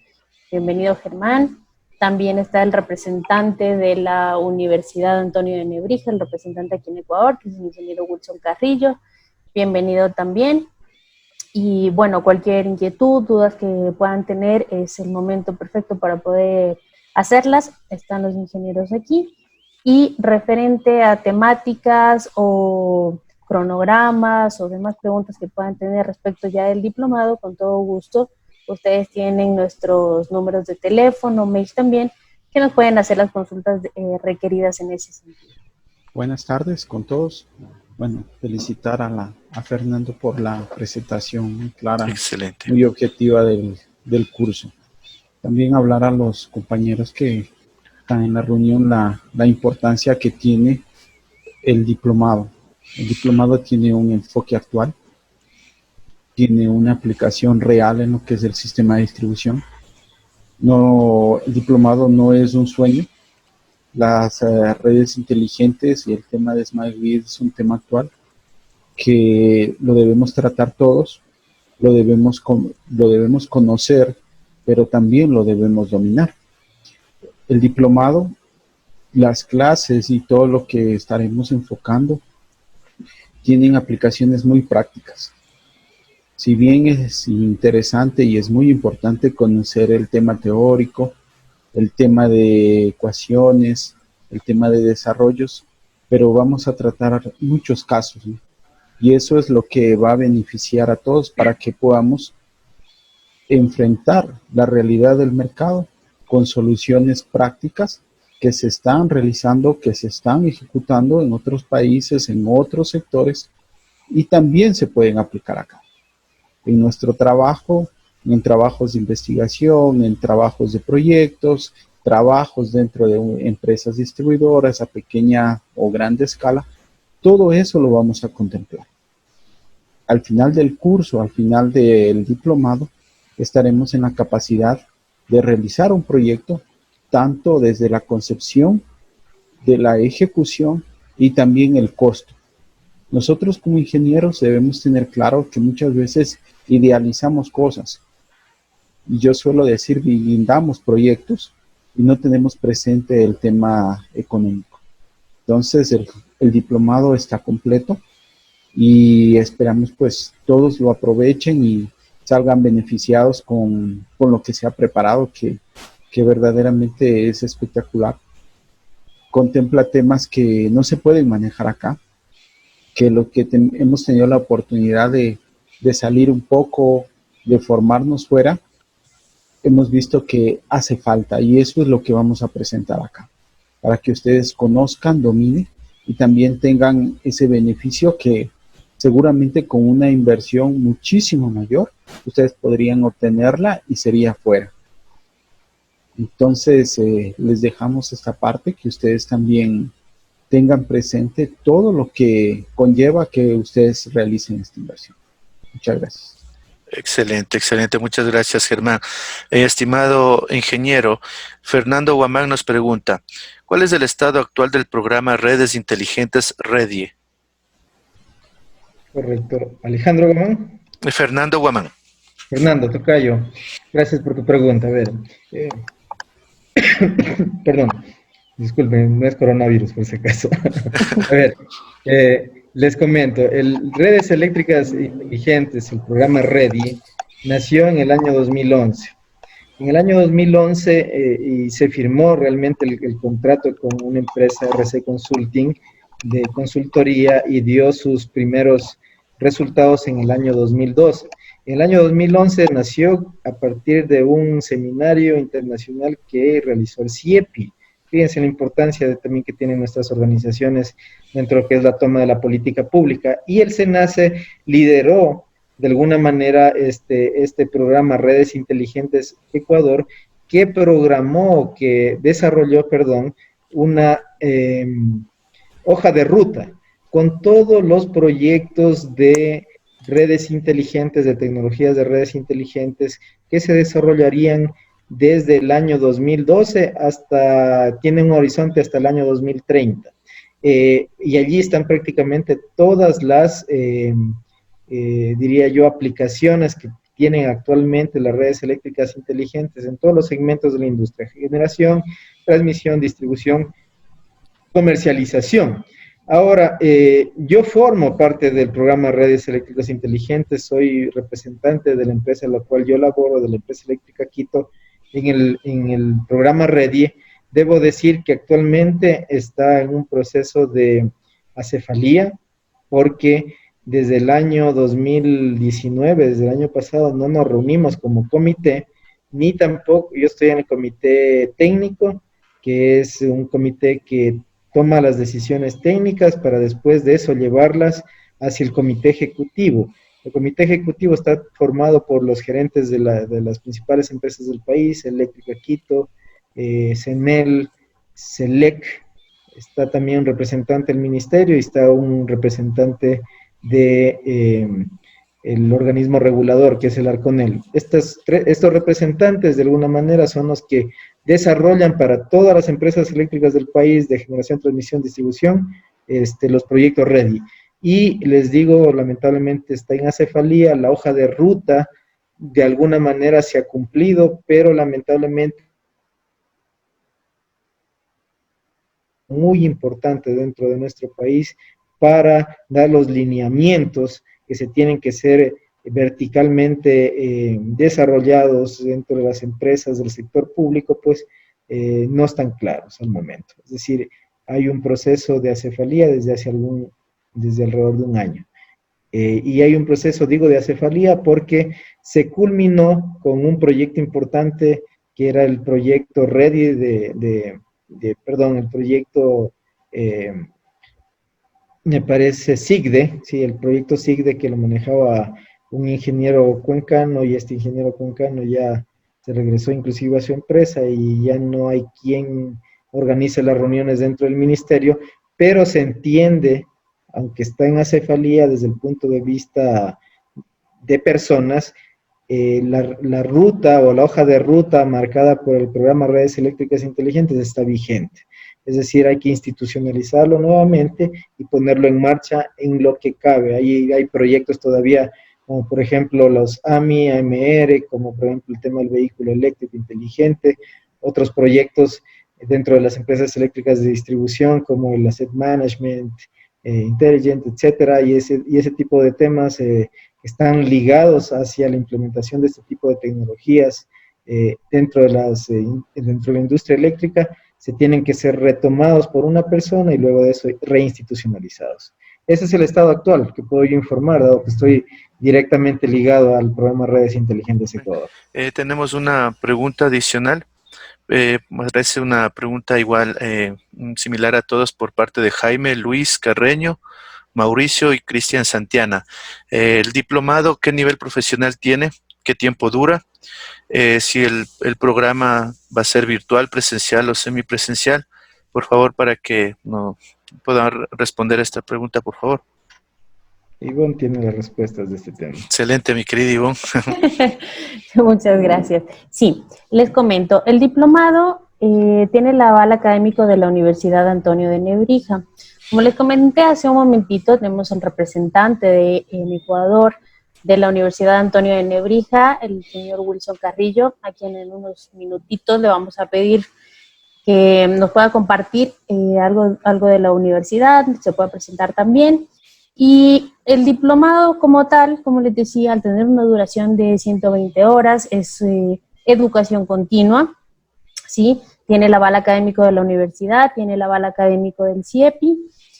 Bienvenido, Germán. También está el representante de la Universidad Antonio de Nebrija, el representante aquí en Ecuador, que es el ingeniero Wilson Carrillo. Bienvenido también. Y bueno, cualquier inquietud, dudas que puedan tener, es el momento perfecto para poder hacerlas. Están los ingenieros aquí. Y referente a temáticas o cronogramas o demás preguntas que puedan tener respecto ya del diplomado, con todo gusto, ustedes tienen nuestros números de teléfono, mail también, que nos pueden hacer las consultas requeridas en ese sentido.
Buenas tardes con todos. Bueno, felicitar a Fernando por la presentación muy clara,
excelente,
muy objetiva del curso. También hablar a los compañeros que están en la reunión la importancia que tiene el diplomado. El diplomado tiene un enfoque actual, tiene una aplicación real en lo que es el sistema de distribución. No, el diplomado no es un sueño. Las redes inteligentes y el tema de Smart Grid es un tema actual. que lo debemos tratar todos, lo debemos conocer, pero también lo debemos dominar. El diplomado, las clases y todo lo que estaremos enfocando tienen aplicaciones muy prácticas. Si bien es interesante y es muy importante conocer el tema teórico, el tema de ecuaciones, el tema de desarrollos, pero vamos a tratar muchos casos, ¿no? Y eso es lo que va a beneficiar a todos para que podamos enfrentar la realidad del mercado con soluciones prácticas que se están realizando, que se están ejecutando en otros países, en otros sectores, y también se pueden aplicar acá. En nuestro trabajo, en trabajos de investigación, en trabajos de proyectos, trabajos dentro de empresas distribuidoras a pequeña o grande escala, todo eso lo vamos a contemplar. Al final del curso, al final del diplomado, estaremos en la capacidad de realizar un proyecto, tanto desde la concepción, de la ejecución y también el costo. Nosotros como ingenieros debemos tener claro que muchas veces idealizamos cosas. Y yo suelo decir, blindamos proyectos y no tenemos presente el tema económico. Entonces, el diplomado está completo y esperamos pues todos lo aprovechen y salgan beneficiados con lo que se ha preparado, que verdaderamente es espectacular. Contempla temas que no se pueden manejar acá, que lo que hemos tenido la oportunidad de salir un poco, de formarnos fuera, hemos visto que hace falta, y eso es lo que vamos a presentar acá, para que ustedes conozcan, dominen y también tengan ese beneficio que seguramente con una inversión muchísimo mayor, ustedes podrían obtenerla y sería fuera. Entonces, les dejamos esta parte, que ustedes también tengan presente todo lo que conlleva que ustedes realicen esta inversión. Muchas gracias.
Excelente, excelente. Muchas gracias, Germán. Estimado ingeniero, Fernando Guamán nos pregunta, ¿cuál es el estado actual del programa Redes Inteligentes REDIE?
Correcto. Alejandro Gamán.
Fernando Guamán.
Fernando, tocayo. Gracias por tu pregunta. A ver, perdón, disculpen, no es coronavirus por si acaso. A ver, les comento, el Redes Eléctricas Inteligentes, el programa REDI, nació en el año 2011. En el año 2011 y se firmó realmente el contrato con una empresa RC Consulting de consultoría y dio sus primeros resultados en el año 2012. En el año 2011 nació a partir de un seminario internacional que realizó el CIEPI. Fíjense la importancia también que tienen nuestras organizaciones dentro de lo que es la toma de la política pública. Y el SENACE lideró de alguna manera este programa Redes Inteligentes Ecuador, que desarrolló, una hoja de ruta con todos los proyectos de redes inteligentes, de tecnologías de redes inteligentes que se desarrollarían desde el año 2012 tienen un horizonte hasta el año 2030. Y allí están prácticamente todas las, diría yo, aplicaciones que tienen actualmente las redes eléctricas inteligentes en todos los segmentos de la industria: generación, transmisión, distribución, comercialización. Ahora, yo formo parte del programa Redes Eléctricas Inteligentes, soy representante de la empresa en la cual yo laboro, de la empresa eléctrica Quito, en el programa REDI. Debo decir que actualmente está en un proceso de acefalía, porque desde el año 2019, desde el año pasado, no nos reunimos como comité, ni tampoco, yo estoy en el comité técnico, que es un comité que toma las decisiones técnicas para después de eso llevarlas hacia el comité ejecutivo. El comité ejecutivo está formado por los gerentes de las principales empresas del país: Eléctrica Quito, CENEL, SELEC, está también un representante del ministerio y está un representante de el organismo regulador, que es el ARCONEL. Estos representantes de alguna manera son los que desarrollan para todas las empresas eléctricas del país de generación, transmisión, distribución, los proyectos REDI. y les digo, lamentablemente está en acefalía, la hoja de ruta de alguna manera se ha cumplido, pero lamentablemente muy importante dentro de nuestro país para dar los lineamientos que se tienen que ser verticalmente desarrollados dentro de las empresas del sector público, pues no están claros al momento. Es decir, hay un proceso de acefalía desde alrededor de un año. Y hay un proceso, digo, de acefalía porque se culminó con un proyecto importante que era el proyecto Ready el proyecto, me parece SIGDE, sí, el proyecto SIGDE que lo manejaba un ingeniero cuencano, y este ingeniero cuencano ya se regresó inclusive a su empresa y ya no hay quien organice las reuniones dentro del ministerio, pero se entiende, aunque está en acefalía desde el punto de vista de personas, la ruta o la hoja de ruta marcada por el programa Redes Eléctricas Inteligentes está vigente. Es decir, hay que institucionalizarlo nuevamente y ponerlo en marcha en lo que cabe. Ahí hay proyectos todavía, como por ejemplo los AMI, AMR, como por ejemplo el tema del vehículo eléctrico inteligente, otros proyectos dentro de las empresas eléctricas de distribución, como el Asset Management, Intelligent, etcétera, y ese tipo de temas están ligados hacia la implementación de este tipo de tecnologías dentro de la industria eléctrica, se tienen que ser retomados por una persona y luego de eso reinstitucionalizados. Ese es el estado actual que puedo yo informar, dado que estoy directamente ligado al programa Redes Inteligentes Ecuador.
Tenemos una pregunta adicional. Me parece una pregunta igual, similar a todos, por parte de Jaime, Luis Carreño, Mauricio y Cristian Santiana. El diplomado, ¿qué nivel profesional tiene? ¿Qué tiempo dura? Si el programa va a ser virtual, presencial o semipresencial, por favor, para que no puedan responder a esta pregunta, por favor.
Ivonne tiene las respuestas de este tema.
Excelente, mi querida Ivonne.
Muchas gracias. Sí, les comento, el diplomado tiene el aval académico de la Universidad Antonio de Nebrija. Como les comenté hace un momentito, tenemos el representante en Ecuador de la Universidad Antonio de Nebrija, el señor Wilson Carrillo, a quien en unos minutitos le vamos a pedir que nos pueda compartir algo de la universidad, se pueda presentar también. Y el diplomado como tal, como les decía, al tener una duración de 120 horas, es educación continua, ¿sí? Tiene el aval académico de la universidad, tiene el aval académico del CIEPI,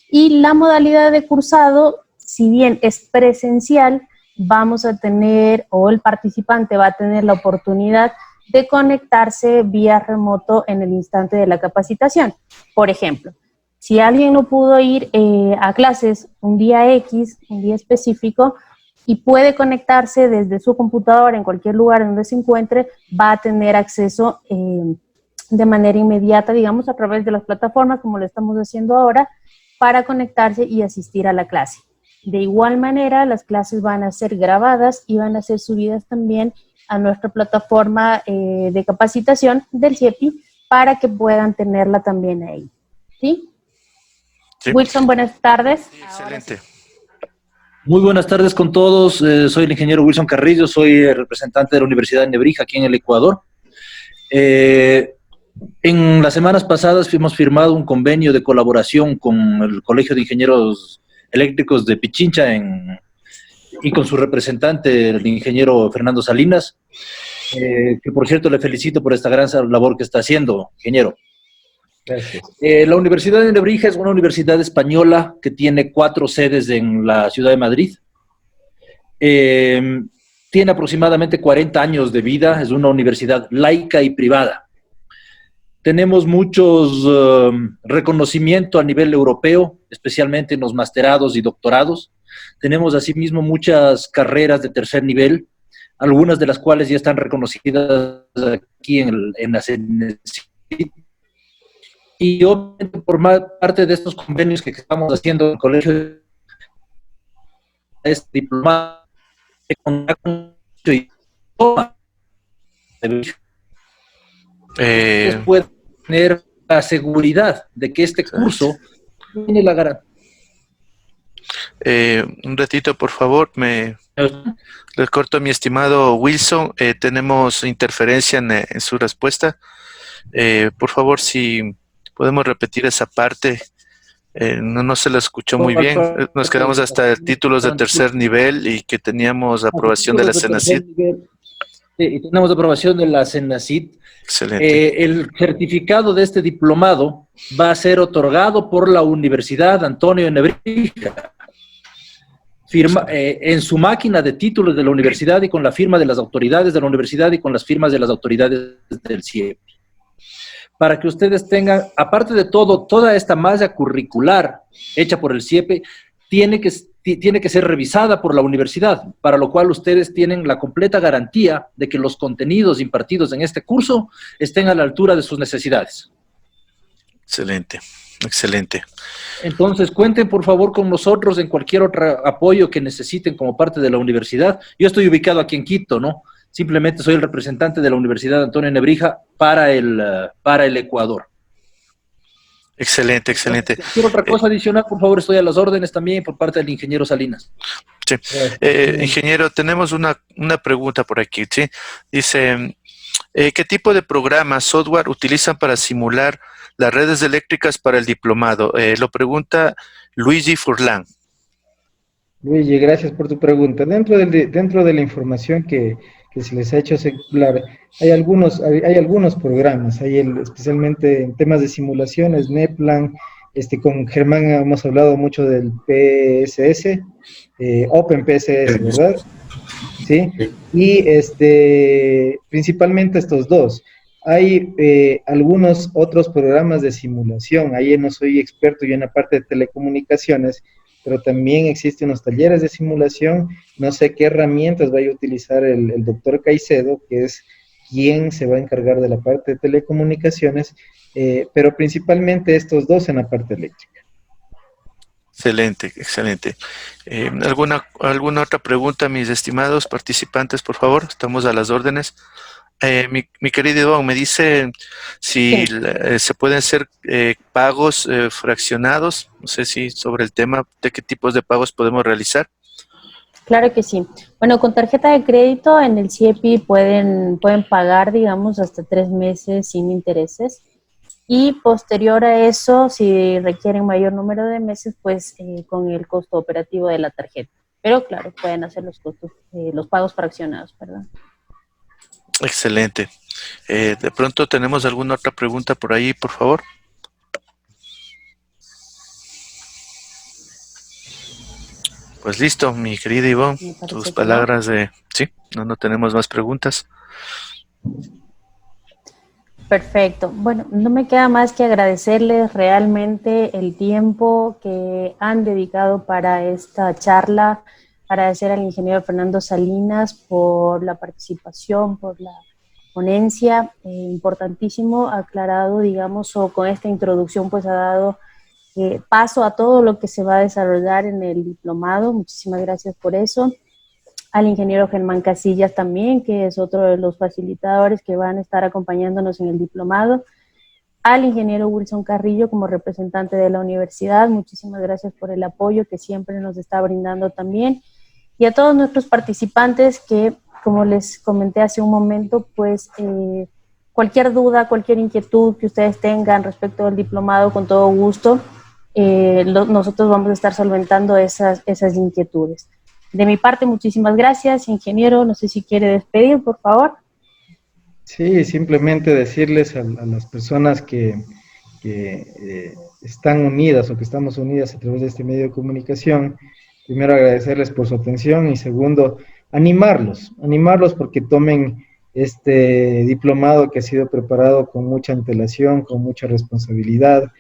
y la modalidad de cursado, si bien es presencial, vamos a tener, o el participante va a tener la oportunidad de conectarse vía remoto en el instante de la capacitación. Por ejemplo, si alguien no pudo ir a clases un día X, un día específico, y puede conectarse desde su computadora en cualquier lugar donde se encuentre, va a tener acceso de manera inmediata, digamos, a través de las plataformas, como lo estamos haciendo ahora, para conectarse y asistir a la clase. De igual manera, las clases van a ser grabadas y van a ser subidas también a nuestra plataforma de capacitación del CIEPI para que puedan tenerla también ahí. ¿Sí? Sí. Wilson, buenas tardes.
Sí, excelente.
Muy buenas tardes con todos. Soy el ingeniero Wilson Carrillo, soy el representante de la Universidad de Nebrija aquí en el Ecuador. En las semanas pasadas hemos firmado un convenio de colaboración con el Colegio de Ingenieros Eléctricos de Pichincha y con su representante, el ingeniero Fernando Salinas, que por cierto le felicito por esta gran labor que está haciendo, ingeniero.
Gracias.
La Universidad de Nebrija es una universidad española que tiene 4 sedes en la ciudad de Madrid. Tiene aproximadamente 40 años de vida, es una universidad laica y privada. Tenemos muchos reconocimiento a nivel europeo, especialmente en los masterados y doctorados. Tenemos asimismo muchas carreras de tercer nivel, algunas de las cuales ya están reconocidas aquí en la CNCIT. Y obviamente por parte de estos convenios que estamos haciendo en el colegio, es diplomado puede tener la seguridad de que este curso tiene la garantía.
Un ratito, por favor, le corto a mi estimado Wilson. Tenemos interferencia en su respuesta. Por favor, si podemos repetir esa parte. No se la escuchó muy bien. Nos quedamos hasta títulos de tercer nivel y que teníamos aprobación de la CENACID.
Sí, y tenemos aprobación de la CENACID.
Excelente.
El certificado de este diplomado va a ser otorgado por la Universidad Antonio de Nebrija. En su máquina de títulos de la universidad y con la firma de las autoridades de la universidad y con las firmas de las autoridades del CIEP. Para que ustedes tengan, aparte de todo, toda esta malla curricular hecha por el CIEP tiene que ser revisada por la universidad, para lo cual ustedes tienen la completa garantía de que los contenidos impartidos en este curso estén a la altura de sus necesidades.
Excelente, excelente.
Entonces, cuenten por favor con nosotros en cualquier otro apoyo que necesiten como parte de la universidad. Yo estoy ubicado aquí en Quito, ¿no? Simplemente soy el representante de la Universidad Antonio de Nebrija para el Ecuador.
Excelente, excelente.
¿Quiero otra cosa adicional? Por favor, estoy a las órdenes también por parte del ingeniero Salinas.
Sí. Ingeniero, tenemos una pregunta por aquí, ¿sí? Dice, ¿qué tipo de programas, software utilizan para simular las redes eléctricas para el diplomado? Lo pregunta Luigi Furlan.
Luigi, gracias por tu pregunta. Dentro de la información que se les ha hecho circular, hay algunos programas, especialmente en temas de simulaciones, NEPLAN, con Germán hemos hablado mucho del PSS, OpenPSS, ¿verdad? Sí. Y principalmente estos dos. Hay algunos otros programas de simulación, ahí no soy experto yo en la parte de telecomunicaciones, pero también existen unos talleres de simulación. No sé qué herramientas vaya a utilizar el doctor Caicedo, que es quien se va a encargar de la parte de telecomunicaciones, pero principalmente estos dos en la parte eléctrica.
Excelente, excelente. ¿Alguna otra pregunta, mis estimados participantes, por favor? Estamos a las órdenes. Mi querido Iván, me dice si se pueden hacer pagos fraccionados. No sé si sobre el tema de qué tipos de pagos podemos realizar.
Claro que sí. Bueno, con tarjeta de crédito en el CIEPI pueden pagar, digamos, hasta 3 meses sin intereses. Y posterior a eso, si requieren mayor número de meses, pues con el costo operativo de la tarjeta. Pero claro, pueden hacer los pagos fraccionados, perdón.
Excelente. De pronto tenemos alguna otra pregunta por ahí, por favor. Pues listo, mi querido Iván, tus palabras de... Sí, no tenemos más preguntas.
Perfecto. Bueno, no me queda más que agradecerles realmente el tiempo que han dedicado para esta charla, agradecer al ingeniero Fernando Salinas por la participación, por la ponencia, importantísimo, aclarado, digamos, o con esta introducción pues ha dado paso a todo lo que se va a desarrollar en el diplomado. Muchísimas gracias por eso. Al ingeniero Germán Casillas también, que es otro de los facilitadores que van a estar acompañándonos en el diplomado. Al ingeniero Wilson Carrillo como representante de la universidad, muchísimas gracias por el apoyo que siempre nos está brindando también. Y a todos nuestros participantes que, como les comenté hace un momento, pues cualquier duda, cualquier inquietud que ustedes tengan respecto del diplomado, con todo gusto, nosotros vamos a estar solventando esas inquietudes. De mi parte, muchísimas gracias, ingeniero. No sé si quiere despedir, por favor.
Sí, simplemente decirles a las personas que están unidas o que estamos unidas a través de este medio de comunicación, primero agradecerles por su atención y segundo, animarlos porque tomen este diplomado que ha sido preparado con mucha antelación, con mucha responsabilidad,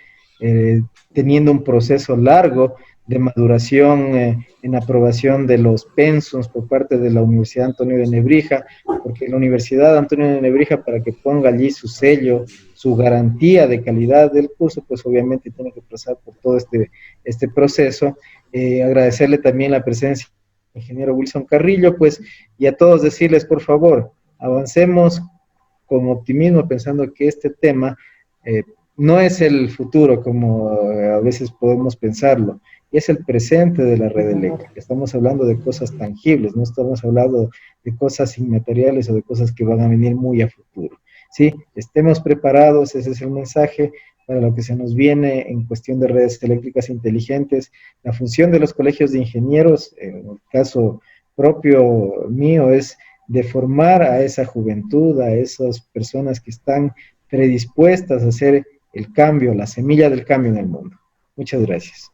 teniendo un proceso largo de maduración en aprobación de los pensums por parte de la Universidad Antonio de Nebrija, porque la Universidad Antonio de Nebrija, para que ponga allí su sello, su garantía de calidad del curso, pues obviamente tiene que pasar por todo este proceso. Agradecerle también la presencia del ingeniero Wilson Carrillo, pues, y a todos decirles, por favor, avancemos con optimismo, pensando que este tema no es el futuro como a veces podemos pensarlo. y es el presente de la red eléctrica. Estamos hablando de cosas tangibles, no estamos hablando de cosas inmateriales o de cosas que van a venir muy a futuro. Sí, estemos preparados, ese es el mensaje para lo que se nos viene en cuestión de redes eléctricas inteligentes. La función de los colegios de ingenieros, en el caso propio mío, es de formar a esa juventud, a esas personas que están predispuestas a hacer el cambio, la semilla del cambio en el mundo. Muchas gracias.